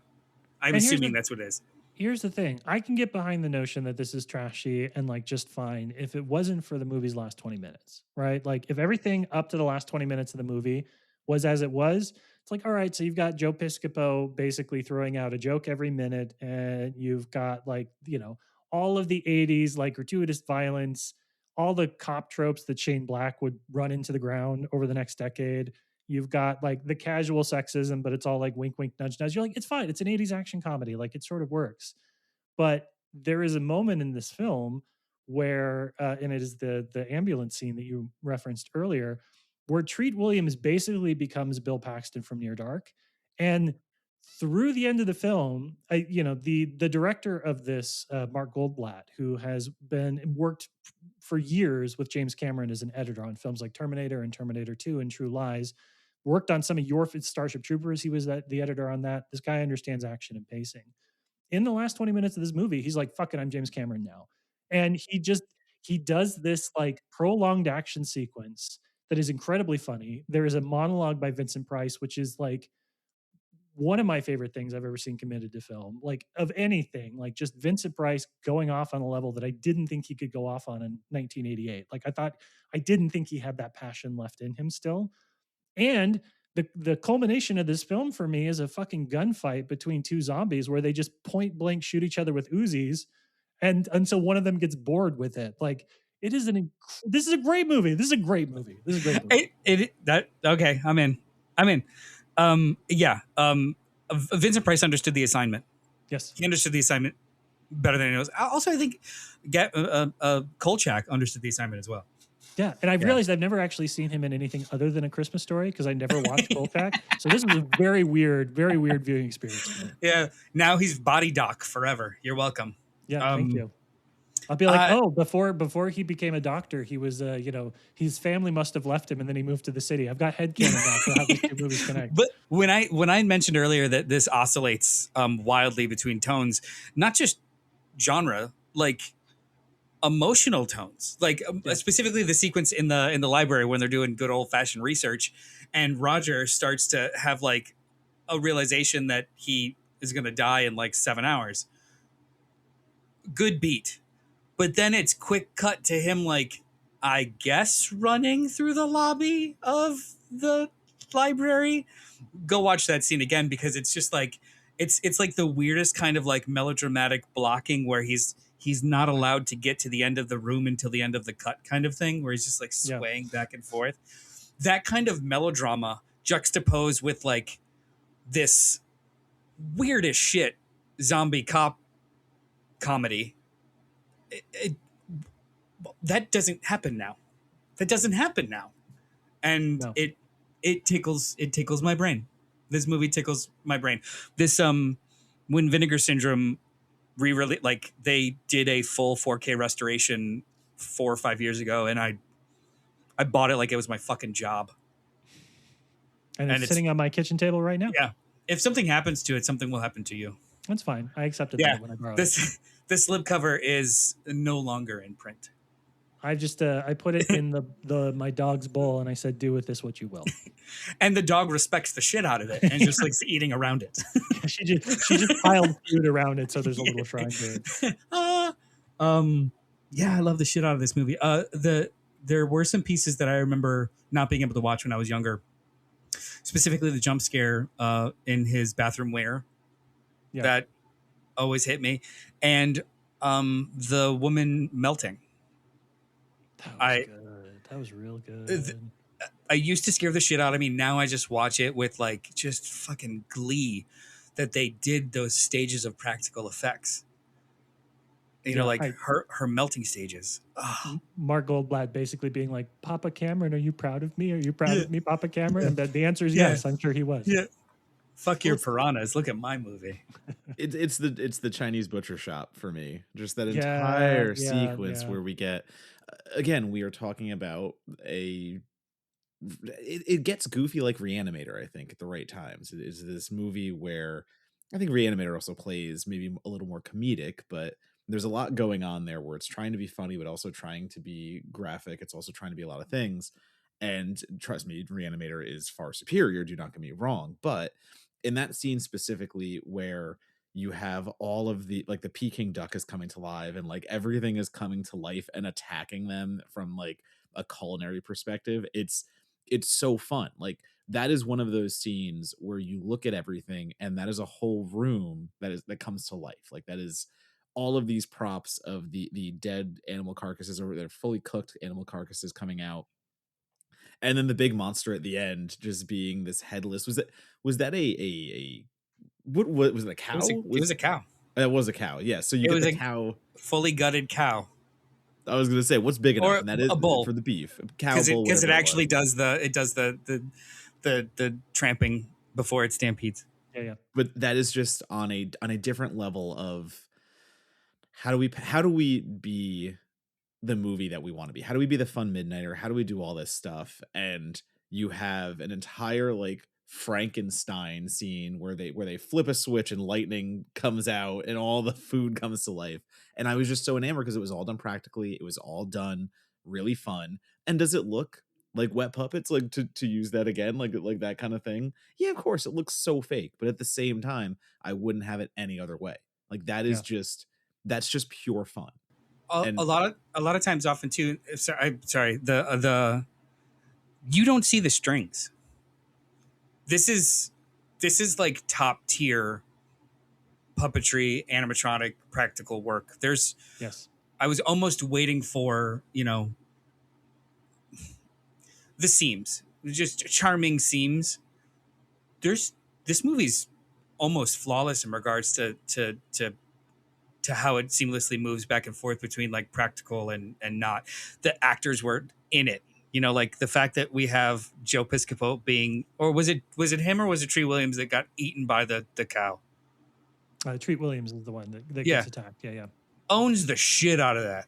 I'm And here's assuming the- that's what it is. Here's the thing. I can get behind the notion that this is trashy and like just fine if it wasn't for the movie's last 20 minutes, right? Like if everything up to the last 20 minutes of the movie was as it was, it's like, all right, so you've got Joe Piscopo basically throwing out a joke every minute, and you've got like, all of the 80s, like gratuitous violence, all the cop tropes that Shane Black would run into the ground over the next decade. You've got like the casual sexism, but it's all like wink, wink, nudge, nudge. You're like, it's fine. It's an 80s action comedy. Like, it sort of works. But there is a moment in this film where, and it is the ambulance scene that you referenced earlier, where Treat Williams basically becomes Bill Paxton from Near Dark. And through the end of the film, the director of this, Mark Goldblatt, who has worked for years with James Cameron as an editor on films like Terminator and Terminator 2 and True Lies, worked on some of your Starship Troopers. He was the editor on that. This guy understands action and pacing. In the last 20 minutes of this movie, he's like, fuck it, I'm James Cameron now. And he does this like prolonged action sequence that is incredibly funny. There is a monologue by Vincent Price, which is like one of my favorite things I've ever seen committed to film, like of anything, like just Vincent Price going off on a level that I didn't think he could go off on in 1988. Like I didn't think he had that passion left in him still. And the culmination of this film for me is a fucking gunfight between two zombies where they just point blank shoot each other with Uzis, and until one of them gets bored with it. Like it is this is a great movie. This is a great movie. This is a great movie. Okay, I'm in. Vincent Price understood the assignment. Yes. He understood the assignment better than anyone else. Also, I think Kolchak understood the assignment as well. Yeah, and I've realized I've never actually seen him in anything other than A Christmas Story because I never watched Kolchak. So this was a very weird viewing experience for me. Yeah, now he's body doc forever. You're welcome. Yeah, thank you. I'll be like, before he became a doctor, he was, his family must have left him, and then he moved to the city. I've got headcanon now for how these two movies connect. But when I mentioned earlier that this oscillates wildly between tones, not just genre, like emotional tones, like specifically the sequence in the library when they're doing good old fashioned research, and Roger starts to have like a realization that he is going to die in like 7 hours. Good beat. But then it's quick cut to him, like, I guess, running through the lobby of the library. Go watch that scene again, because it's just like, it's like the weirdest kind of like melodramatic blocking where he's not allowed to get to the end of the room until the end of the cut kind of thing, where he's just like swaying back and forth. That kind of melodrama juxtaposed with like this weird as shit zombie cop comedy. That doesn't happen now. And it tickles my brain. This movie tickles my brain. This when Vinegar Syndrome like they did a full 4K restoration 4 or 5 years ago, and I bought it like it was my fucking job. And it's sitting on my kitchen table right now. Yeah. If something happens to it, something will happen to you. That's fine. I accepted that when I borrowed it. This slipcover is no longer in print. I just I put it in the my dog's bowl, and I said, "Do with this what you will." And the dog respects the shit out of it and just likes eating around it. she just piled food around it, so there's a little shrine to it. Yeah, I love the shit out of this movie. There were some pieces that I remember not being able to watch when I was younger. Specifically, the jump scare in his bathroom wear. Yeah. That always hit me, and the woman melting. That was real good. I used to scare the shit out of me. Now I just watch it with like just fucking glee that they did those stages of practical effects. You know, like her melting stages. Oh. Mark Goldblatt basically being like, "Papa Cameron, are you proud of me? Are you proud of me, Papa Cameron?" And the answer is yes. I'm sure he was. Yeah. Fuck your piranhas. Look at my movie. It's the Chinese butcher shop for me. Just that entire sequence where we get, again, we are talking about it gets goofy like Reanimator, I think, at the right times. It is this movie where I think Reanimator also plays maybe a little more comedic, but there's a lot going on there where it's trying to be funny, but also trying to be graphic. It's also trying to be a lot of things. And trust me, Reanimator is far superior. Do not get me wrong. But in that scene specifically where you have all of the, like the Peking duck is coming to life and like everything is coming to life and attacking them from like a culinary perspective, it's so fun. Like that is one of those scenes where you look at everything and that is a whole room that comes to life. Like that is all of these props of the dead animal carcasses, or they're fully cooked animal carcasses coming out. And then the big monster at the end just being this headless. Was that a what was it, a cow? It was a cow. It was a cow. Yeah. So you get the cow, fully gutted cow. I was gonna say what's big enough, and that is a bull for the beef. Cow bull, because it actually does the tramping before it stampedes. Yeah. But that is just on a different level of how do we be the movie that we want to be? How do we be the fun midnighter? How do we do all this stuff? And you have an entire like Frankenstein scene where they flip a switch and lightning comes out and all the food comes to life. And I was just so enamored because it was all done practically. It was all done really fun. And does it look like wet puppets, like to use that again, like that kind of thing. Yeah, of course it looks so fake, but at the same time, I wouldn't have it any other way. Like that is Yeah. just that's just pure fun. A, And a lot of times, often too. Sorry, the you don't see the strings. This is like top tier puppetry, animatronic, practical work. There's Yes. I was almost waiting for, the seams, just charming seams. There's This movie's almost flawless in regards to how it seamlessly moves back and forth between like practical and not. The actors were in it. Like the fact that we have Joe Piscopo being, or was it him or was it Tree Williams that got eaten by the cow? Treat Williams is the one that Yeah. gets attacked. Yeah, yeah. Owns the shit out of that.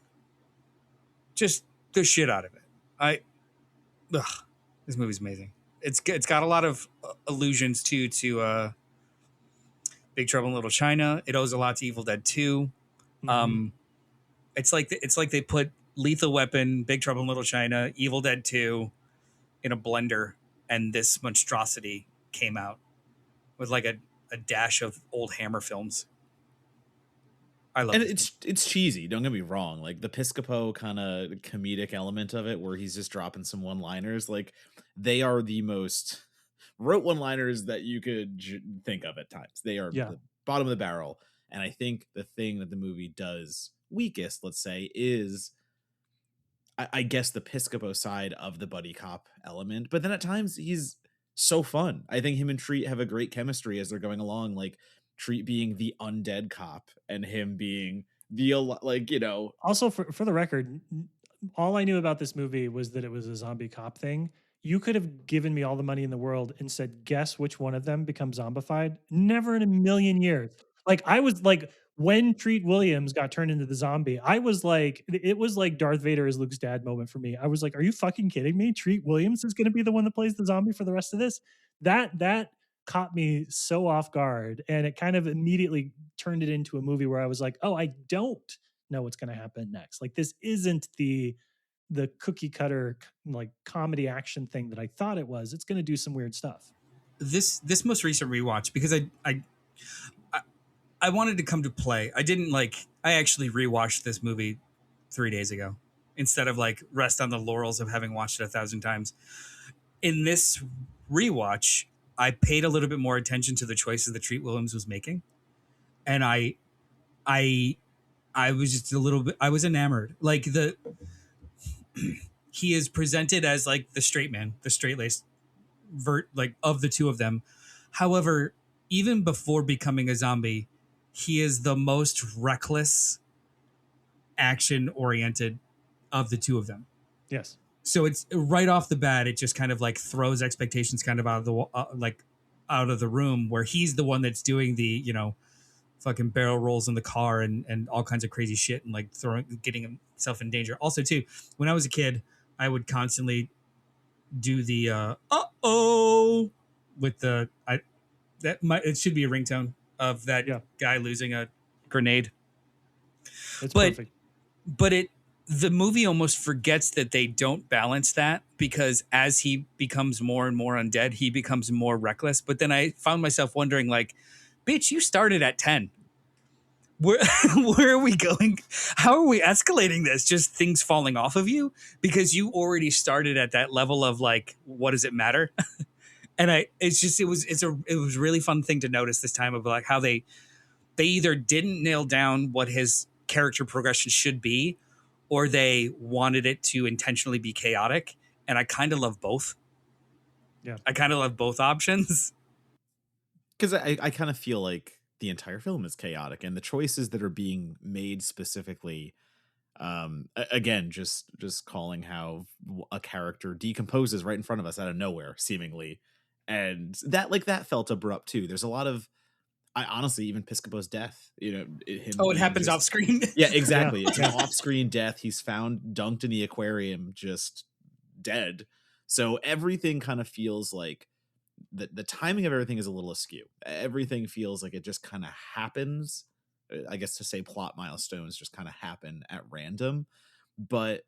Just the shit out of it. This movie's amazing. It's got a lot of allusions to Big Trouble in Little China. It owes a lot to Evil Dead 2. Mhm. It's like they put Lethal Weapon, Big Trouble in Little China, Evil Dead 2 in a blender, and this monstrosity came out with like a dash of old Hammer films. I love and this it's cheesy, don't get me wrong. Like the Piscopo kind of comedic element of it, where he's just dropping some one-liners, like they are the most rote one-liners that you could think of at times. They are Yeah. the bottom of the barrel. And I think the thing that the movie does weakest, let's say, is I guess the Piscopo side of the buddy cop element. But then at times he's so fun. I think him and Treat have a great chemistry as they're going along. Like Treat being the undead cop and him being the Also, for the record, all I knew about this movie was that it was a zombie cop thing. You could have given me all the money in the world and said, guess which one of them becomes zombified? Never in a million years. Like, I was like, when Treat Williams got turned into the zombie, I was like, it was like Darth Vader is Luke's dad moment for me. I was like, are you fucking kidding me? Treat Williams is going to be the one that plays the zombie for the rest of this? That caught me so off guard. And it kind of immediately turned it into a movie where I was like, oh, I don't know what's going to happen next. Like this isn't the cookie cutter like comedy action thing that I thought it was. It's going to do some weird stuff. This most recent rewatch, because I wanted to come to play. I actually rewatched this movie 3 days ago instead of like rest on the laurels of having watched it 1,000 times. In this rewatch, I paid a little bit more attention to the choices that Treat Williams was making, and I was just a little bit. I was enamored. Like he is presented as like the straight man, the straight laced like of the two of them. However, even before becoming a zombie, he is the most reckless, action oriented of the two of them. Yes. So it's right off the bat, it just kind of like throws expectations kind of out of the out of the room, where he's the one that's doing the fucking barrel rolls in the car and all kinds of crazy shit and like getting himself in danger. Also, too, when I was a kid, I would constantly do the with the it should be a ringtone of that guy losing a grenade. It's perfect. But the movie almost forgets that they don't balance that, because as he becomes more and more undead, he becomes more reckless. But then I found myself wondering, like, bitch, you started at 10. Where are we going? How are we escalating this? Just things falling off of you? Because you already started at that level of like, what does it matter? And it was really fun thing to notice this time of like how they either didn't nail down what his character progression should be, or they wanted it to intentionally be chaotic. And I kind of love both. Yeah. I kind of love both options. Because I kind of feel like the entire film is chaotic, and the choices that are being made specifically, again, just calling how a character decomposes right in front of us out of nowhere, seemingly. And that felt abrupt too. There's a lot of, I honestly, even Piscopo's death, It happens off screen. Yeah, exactly. Yeah. It's an off-screen death. He's found dunked in the aquarium, just dead. So everything kind of feels like the timing of everything is a little askew. Everything feels like it just kind of happens. I guess to say plot milestones just kind of happen at random. But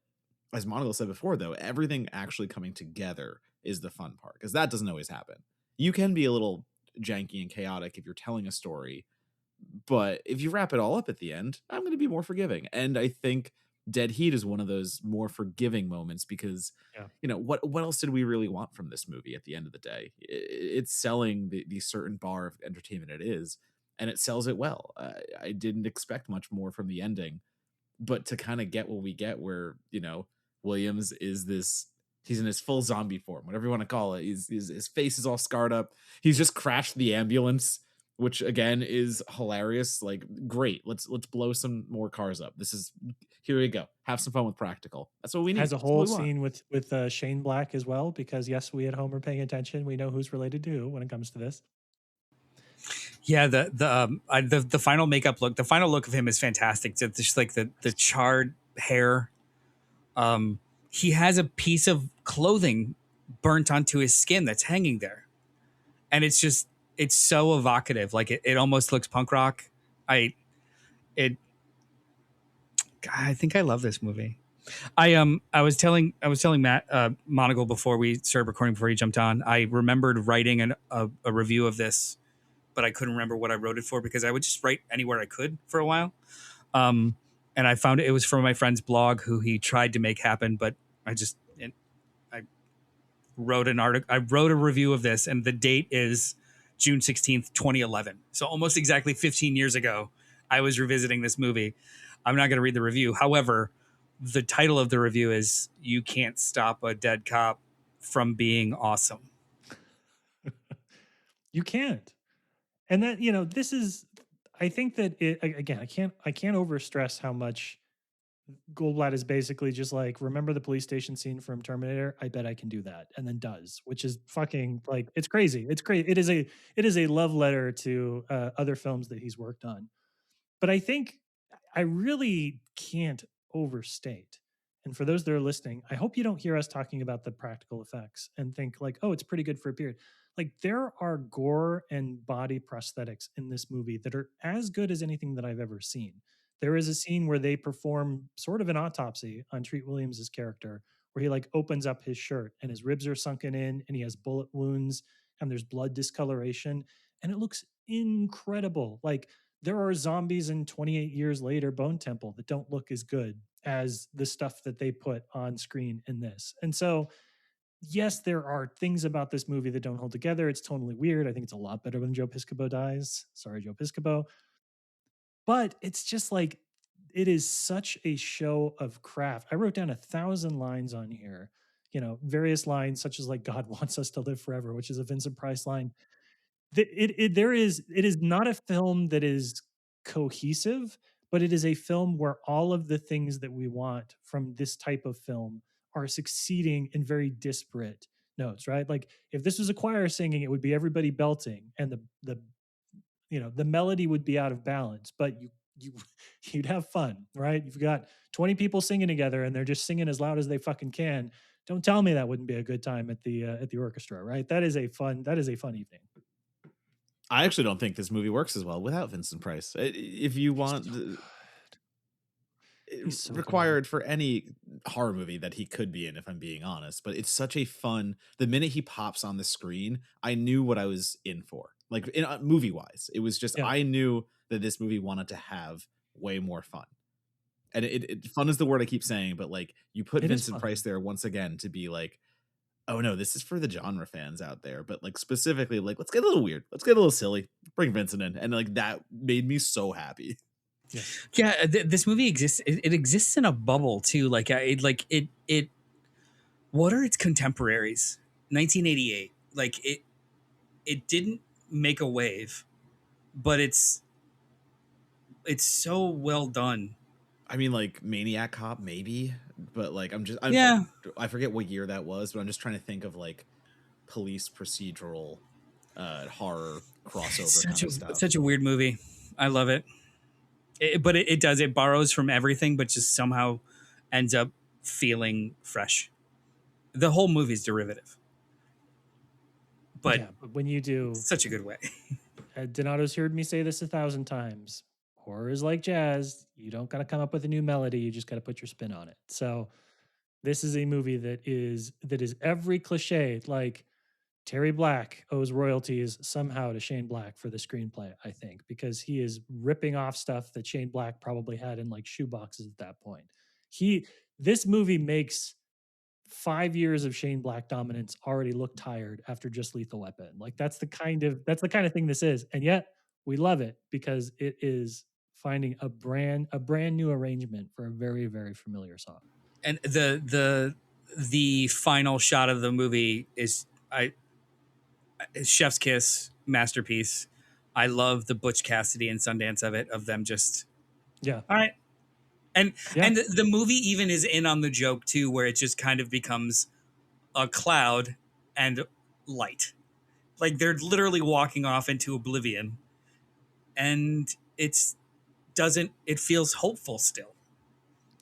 as Monaco said before, though, everything actually coming together is the fun part, because that doesn't always happen. You can be a little janky and chaotic if you're telling a story, but if you wrap it all up at the end, I'm going to be more forgiving. And I think Dead Heat is one of those more forgiving moments because, Yeah. what else did we really want from this movie at the end of the day? It's selling the certain bar of entertainment it is, and it sells it well. I didn't expect much more from the ending, but to kind of get what we get, where Williams is this, he's in his full zombie form, whatever you want to call it. His face is all scarred up. He's just crashed the ambulance, which again is hilarious. Like, great, let's blow some more cars up. Here we go, have some fun with practical. That's what we need. Has a That's what whole we want. scene with Shane Black as well, because yes, we at home are paying attention. We know who's related to who when it comes to this. Yeah, the final makeup look, the final look of him is fantastic. It's just like the charred hair. He has a piece of clothing burnt onto his skin that's hanging there, and it's so evocative. Like it almost looks punk rock. I it. God, I think I love this movie. I was telling Matt Monagle before we started recording, before he jumped on. I remembered writing a review of this, but I couldn't remember what I wrote it for because I would just write anywhere I could for a while. And I found it was from my friend's blog who he tried to make happen, but I wrote an article. I wrote a review of this, and the date is June 16th, 2011. So almost exactly 15 years ago, I was revisiting this movie. I'm not going to read the review. However, the title of the review is "You Can't Stop a Dead Cop from Being Awesome." You can't. And that, this is, I think that again, I can't overstress how much Goldblatt is basically just like, remember the police station scene from Terminator? I bet I can do that. And then does, which is fucking, like, it's crazy. It's great. It is a love letter to other films that he's worked on. But I think I really can't overstate. And for those that are listening, I hope you don't hear us talking about the practical effects and think like, oh, it's pretty good for a period. Like, there are gore and body prosthetics in this movie that are as good as anything that I've ever seen. There is a scene where they perform sort of an autopsy on Treat Williams's character, where he like opens up his shirt and his ribs are sunken in and he has bullet wounds and there's blood discoloration, and it looks incredible. Like, there are zombies in 28 years later Bone Temple that don't look as good as the stuff that they put on screen in this. And so, yes, there are things about this movie that don't hold together. It's totally weird. I think it's a lot better when Joe Piscopo dies. Sorry, Joe Piscopo. But it's just like, it is such a show of craft. I wrote down 1,000 lines on here, various lines such as like "God wants us to live forever," which is a Vincent Price line. It is not a film that is cohesive, but it is a film where all of the things that we want from this type of film are succeeding in very disparate notes, right? Like, if this was a choir singing, it would be everybody belting, and the melody would be out of balance, but you you'd have fun, right? You've got 20 people singing together and they're just singing as loud as they fucking can. Don't tell me that wouldn't be a good time at the orchestra, right? That is a fun evening. I actually don't think this movie works as well without Vincent Price. If you want He's so required for any horror movie that he could be in, if I'm being honest, but it's such a fun, the minute he pops on the screen, I knew what I was in for. Like, in movie wise, it was just, Yeah. I knew that this movie wanted to have way more fun. And fun is the word I keep saying, but like, you put It is Vincent fun. Price there once again to be like, oh no, this is for the genre fans out there, but like, specifically, like, let's get a little weird, let's get a little silly, bring Vincent in, and like, that made me so happy. Yes. Yeah, this movie exists. It exists in a bubble too. Like it. What are its contemporaries? 1988. Like it didn't make a wave, but it's so well done. I mean, like, Maniac Cop, maybe, but like, Yeah. I forget what year that was, but I'm just trying to think of like police procedural horror crossover It's kind of stuff. such a weird movie. I love it. But it does. It borrows from everything, but just somehow ends up feeling fresh. The whole movie's derivative, but Yeah, but when you do, such a good way. Donato's heard me say this 1,000 times. Horror is like jazz. You don't got to come up with a new melody. You just got to put your spin on it. So this is a movie that is every cliche. Like Terry Black owes royalties somehow to Shane Black for the screenplay, I think, because he is ripping off stuff that Shane Black probably had in like shoe boxes at that point. This movie makes 5 years of Shane Black dominance already look tired after just Lethal Weapon. Like that's the kind of thing this is. And yet we love it because it is finding a brand new arrangement for a very, very familiar song. And the final shot of the movie is chef's kiss, masterpiece. I love the Butch Cassidy and Sundance of them just Yeah. all right. And the movie even is in on the joke too, where it just kind of becomes a cloud and light. Like they're literally walking off into oblivion, and it feels hopeful still.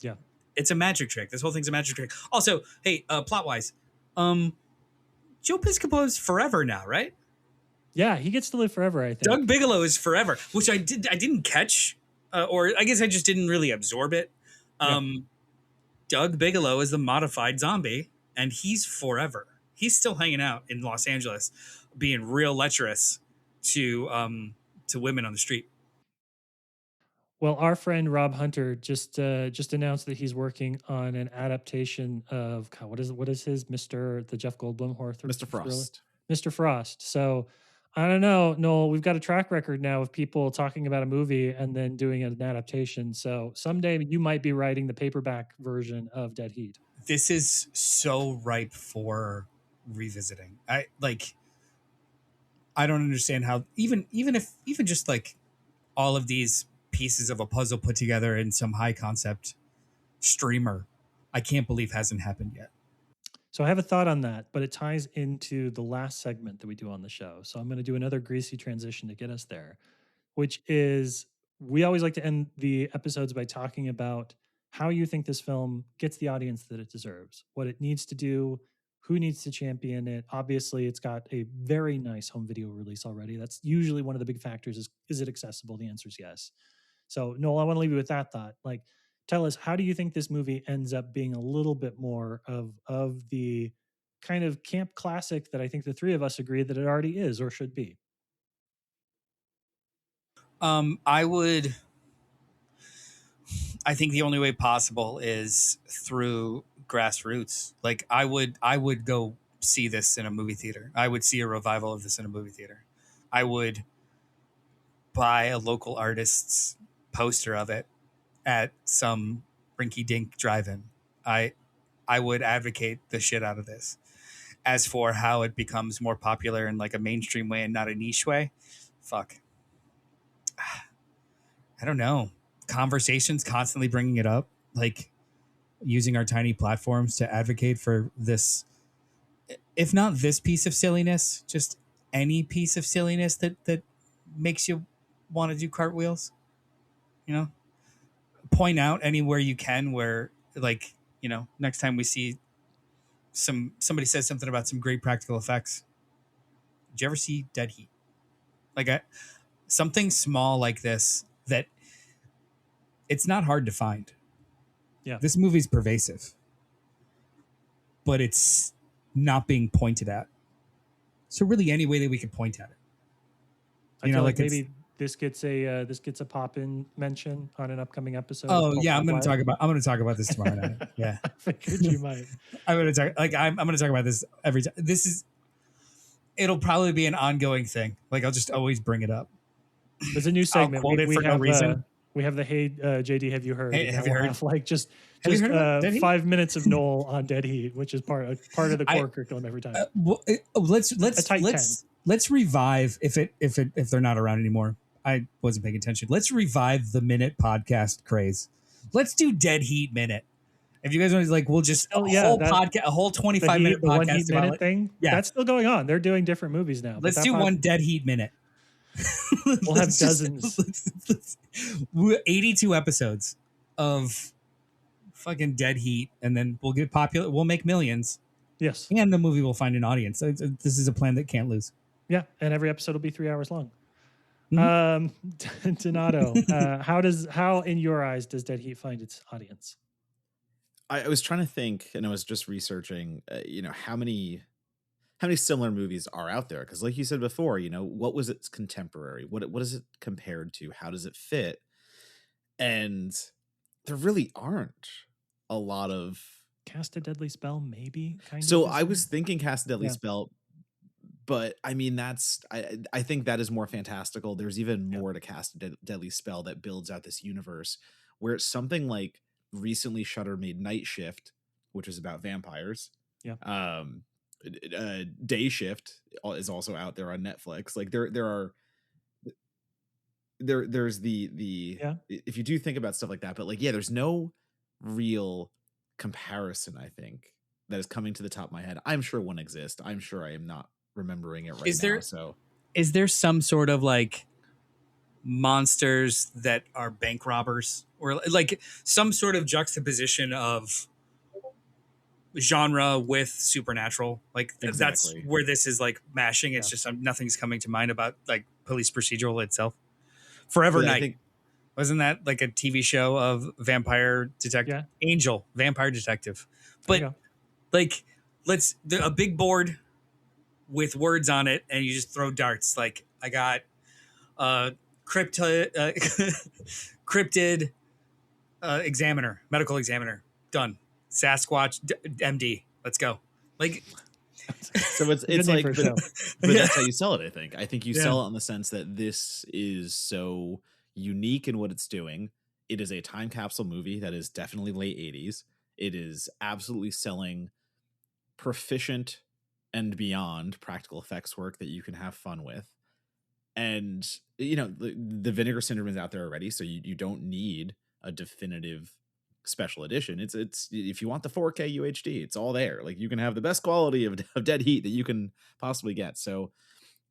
Yeah. It's a magic trick. This whole thing's a magic trick. Also, hey, plot wise, Joe Piscopo is forever now, right? Yeah, he gets to live forever, I think. Doug Bigelow is forever, which I didn't catch, or I guess I just didn't really absorb it. Doug Bigelow is the modified zombie, and he's forever. He's still hanging out in Los Angeles, being real lecherous to women on the street. Well, our friend Rob Hunter just announced that he's working on an adaptation of what is his the Jeff Goldblum horror Mr. Frost. Mr. Frost. So I don't know, Noel. We've got a track record now of people talking about a movie and then doing an adaptation. So someday you might be writing the paperback version of Dead Heat. This is so ripe for revisiting. I don't understand how even just like all of these pieces of a puzzle put together in some high concept streamer, I can't believe hasn't happened yet. So I have a thought on that, but it ties into the last segment that we do on the show. So I'm going to do another greasy transition to get us there, which is we always like to end the episodes by talking about how you think this film gets the audience that it deserves, what it needs to do, who needs to champion it. Obviously, it's got a very nice home video release already. That's usually one of the big factors is it accessible? The answer is yes. So Noel, I want to leave you with that thought. Like, tell us, how do you think this movie ends up being a little bit more of the kind of camp classic that I think the three of us agree that it already is or should be? I think the only way possible is through grassroots. Like I would go see this in a movie theater. I would see a revival of this in a movie theater. I would buy a local artist's poster of it at some rinky dink drive-in. I would advocate the shit out of this. As for how it becomes more popular in like a mainstream way and not a niche way, fuck. I don't know. Conversations constantly bringing it up, like using our tiny platforms to advocate for this, if not this piece of silliness, just any piece of silliness that makes you want to do cartwheels. You know, point out anywhere you can where, like, you know, next time we see somebody says something about some great practical effects. Did you ever see Dead Heat? Like something small like this that it's not hard to find. Yeah. This movie's pervasive, but it's not being pointed at. So really any way that we could point at it. I feel like maybe this gets a pop-in mention on an upcoming episode. Oh yeah, I'm going to talk about this tomorrow night. Yeah. I figured you might. I'm going to talk about this every time. It'll probably be an ongoing thing. Like I'll just always bring it up. There's a new segment. I'll quote it for no reason. We have the Hey JD, have you heard? Hey, have you heard? Like just 5 minutes of Noel on Dead Heat, which is part of the core curriculum every time. Let's revive if they're not around anymore. I wasn't paying attention. Let's revive the minute podcast craze. Let's do Dead Heat minute. If you guys want to, like, we'll just a whole 25 minute podcast. One Heat minute thing. Yeah, that's still going on. They're doing different movies now. Let's do one Dead Heat minute. We'll have dozens. 82 episodes of fucking Dead Heat, and then we'll get popular. We'll make millions. Yes, and the movie will find an audience. This is a plan that can't lose. Yeah, and every episode will be 3 hours long. Mm-hmm. Donato, how in your eyes does Dead Heat find its audience? I was trying to think, and I was just researching, how many similar movies are out there? Because, like you said before, what was its contemporary? What is it compared to? How does it fit? And there really aren't a lot of. Cast a Deadly Spell, maybe kind of So is I in. was thinking Cast a Deadly Yeah. Spell, but I mean I think that is more fantastical. There's even Yeah. more to Cast a Deadly Spell that builds out this universe where it's something like recently Shudder made Night Shift, which is about vampires. Yeah. Day Shift is also out there on Netflix. Like there's the Yeah. if you do think about stuff like that, but like there's no real comparison, I think, that is coming to the top of my head. I'm sure one exists. I'm sure I am not remembering it right Is now. there- So Is there some sort of like monsters that are bank robbers, or like some sort of juxtaposition of genre with supernatural? Like that's Exactly. where this is like mashing. It's Yeah. just nothing's coming to mind about like police procedural itself. Forever But I Night. think Wasn't that like a TV show of vampire detective? Yeah. Angel, vampire detective. There you But go. like, a big board with words on it, and you just throw darts. Like, I got cryptid examiner, medical examiner, done. Sasquatch MD, let's go. Like, so it's Good name like, for a but, show. but Yeah. that's how you sell it. I think you Yeah. sell it on the sense that this is so unique in what it's doing. It is a time capsule movie that is definitely late 80s. It is absolutely selling proficient and beyond practical effects work that you can have fun with. And the Vinegar Syndrome is out there already, so you don't need a definitive special edition. It's if you want the 4K UHD, it's all there. Like, you can have the best quality of Dead Heat that you can possibly get. So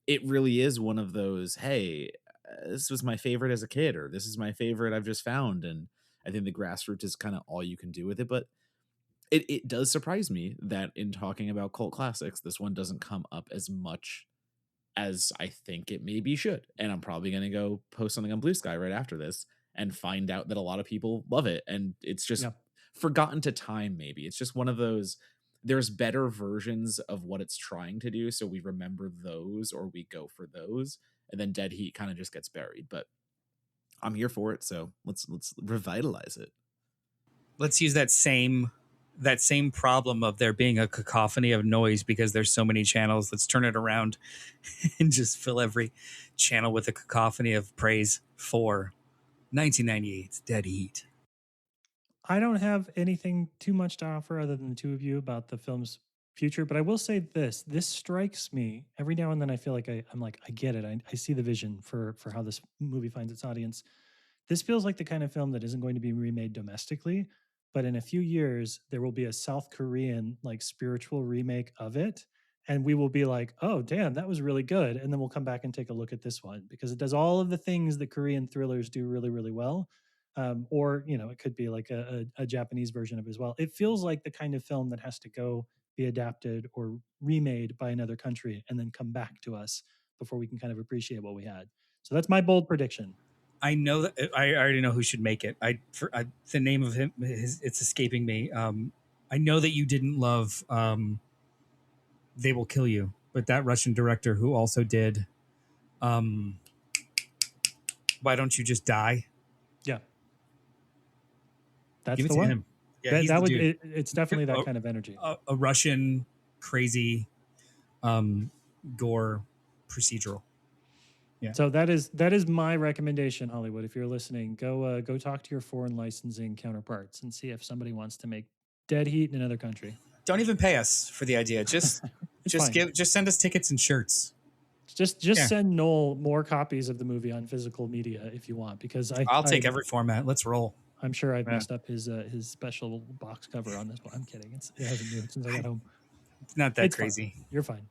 it really is one of those, hey, this was my favorite as a kid, or this is my favorite I've just found. And I think the grassroots is kind of all you can do with it. But it does surprise me that in talking about cult classics, this one doesn't come up as much as I think it maybe should. And I'm probably going to go post something on Blue Sky right after this and find out that a lot of people love it. And it's just forgotten to time, maybe. It's just one of those, there's better versions of what it's trying to do, so we remember those, or we go for those, and then Dead Heat kind of just gets buried. But I'm here for it, so let's revitalize it. Let's use that same problem of there being a cacophony of noise because there's so many channels. Let's turn it around and just fill every channel with a cacophony of praise for 1998's Dead Heat. I don't have anything too much to offer other than the two of you about the film's future, but I will say this strikes me every now and then. I feel like I'm like, I get it. I see the vision for how this movie finds its audience. This feels like the kind of film that isn't going to be remade domestically, but in a few years there will be a South Korean like spiritual remake of it, and we will be like, oh damn, that was really good, and then we'll come back and take a look at this one because it does all of the things that Korean thrillers do really, really well. Or it could be like a Japanese version of it as well. It feels like the kind of film that has to go be adapted or remade by another country and then come back to us before we can kind of appreciate what we had. So that's my bold prediction. I know that I already know who should make it. The name of him, it's escaping me. I know that you didn't love They Will Kill You, but that Russian director who also did Why Don't You Just Die? Yeah, that's Give it the to one. him. Yeah, he's that the would dude. it's definitely that kind of energy. A Russian crazy gore procedural. Yeah. So that is my recommendation, Hollywood. If you're listening, go talk to your foreign licensing counterparts and see if somebody wants to make Dead Heat in another country. Don't even pay us for the idea. Just fine. just send us tickets and shirts. Just send Noel more copies of the movie on physical media if you want, because I'll take every format. Let's roll. I'm sure I've messed up his special box cover on this one. I'm kidding. It hasn't moved since I got home. It's not that It's crazy. fine. You're fine.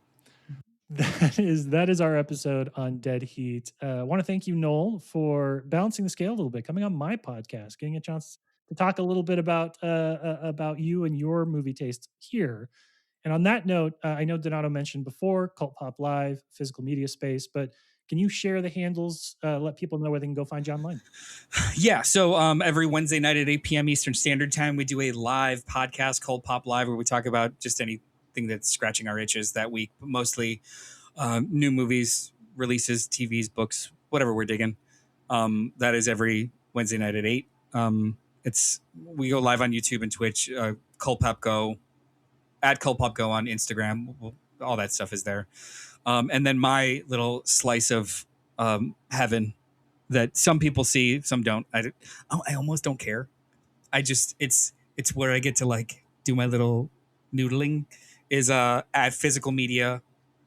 That is our episode on Dead Heat. I want to thank you, Noel, for balancing the scale a little bit, coming on my podcast, getting a chance to talk a little bit about you and your movie tastes here. And on that note, I know Donato mentioned before CultPOP Live, physical media space, but Can you share the handles? Let people know where they can go find you online. Yeah. So every Wednesday night at 8 p.m. Eastern Standard Time, we do a live podcast called Pop Live, where we talk about just anything that's scratching our itches that week, but mostly new movies, releases, TVs, books, whatever we're digging. That is every Wednesday night at 8. We go live on YouTube and Twitch. CultPOP Go, at CultPOP Go on Instagram. All that stuff is there. And then my little slice of heaven that some people see, some don't. I almost don't care. It's where I get to like do my little noodling is at physical media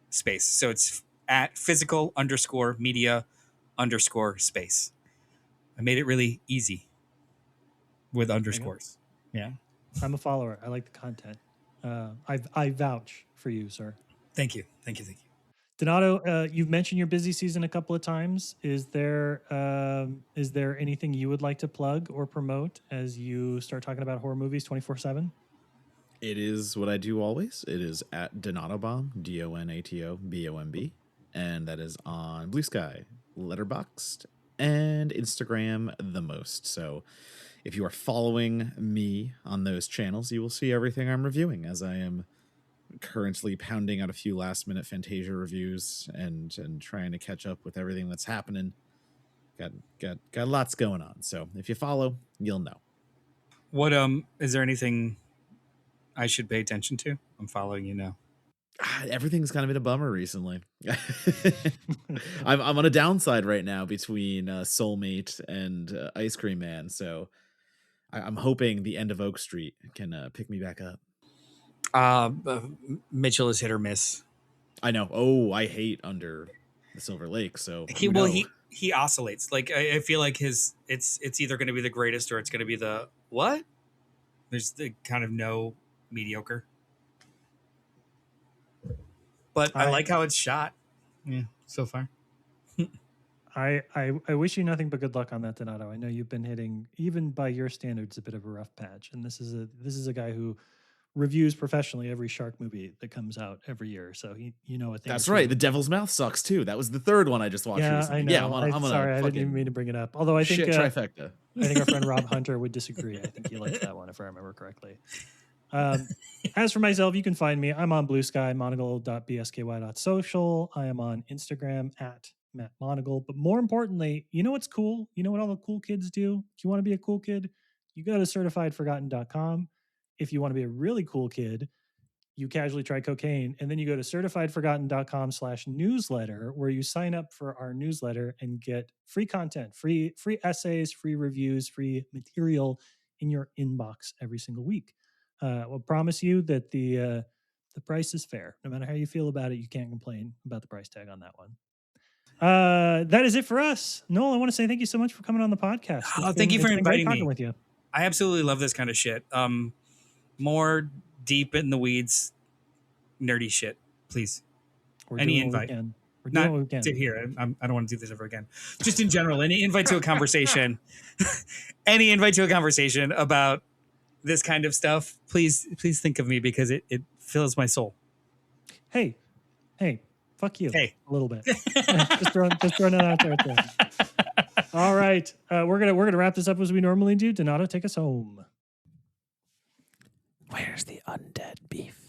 space. So it's at physical _media _space. I made it really easy with underscores. Yeah. I'm a follower. I like the content. I vouch for you, sir. Thank you. Donato, you've mentioned your busy season a couple of times. Is there anything you would like to plug or promote as you start talking about horror movies 24/7? It is what I do always. It is at Donatobomb, DONATOBOMB, and that is on Blue Sky, Letterboxd, and Instagram the most. So if you are following me on those channels, you will see everything I'm reviewing, as I am currently pounding out a few last minute Fantasia reviews and trying to catch up with everything that's happening. Got lots going on. So if you follow, you'll know. What is there anything I should pay attention to? I'm following you now. Everything's kind of been a bummer recently. I'm on a downside right now between Soulmate and Ice Cream Man. So I'm hoping the end of Oak Street can pick me back up. Mitchell is hit or miss. I know. Oh, I hate Under the Silver Lake. So he oscillates. Like I feel like it's either going to be the greatest or it's going to be the what? There's the kind of no mediocre. But I like how it's shot. Yeah, so far. I wish you nothing but good luck on that, Donato. I know you've been hitting, even by your standards, a bit of a rough patch. And this is a guy who reviews professionally every shark movie that comes out every year. So you know what. That's right. The Devil's Mouth sucks too. That was the third one I just watched recently. I know. Yeah, I'm sorry, I didn't even mean to bring it up. Although I think trifecta. I think our friend Rob Hunter would disagree. I think he likes that one, if I remember correctly. As for myself, you can find me. I'm on Blue Sky, monocle.bsky.social. I am on Instagram at Matt Monocle. But more importantly, you know what's cool? You know what all the cool kids do? If you want to be a cool kid, you go to certifiedforgotten.com. If you want to be a really cool kid, you casually try cocaine, and then you go to certifiedforgotten.com/newsletter, where you sign up for our newsletter and get free content, free essays, free reviews, free material in your inbox every single week. We'll promise you that the price is fair. No matter how you feel about it, you can't complain about the price tag on that one. That is it for us. Noel, I want to say thank you so much for coming on the podcast. Thank you for inviting me. With you. I absolutely love this kind of shit. More deep in the weeds, nerdy shit, please. Any invite. Not to here. I don't want to do this ever again. Just in general, any invite to a conversation, any invite to a conversation about this kind of stuff, please think of me, because it fills my soul. Hey, fuck you. Hey, a little bit. just throwing it out there. All right, we're gonna wrap this up as we normally do. Donato, take us home. Where's the undead beef?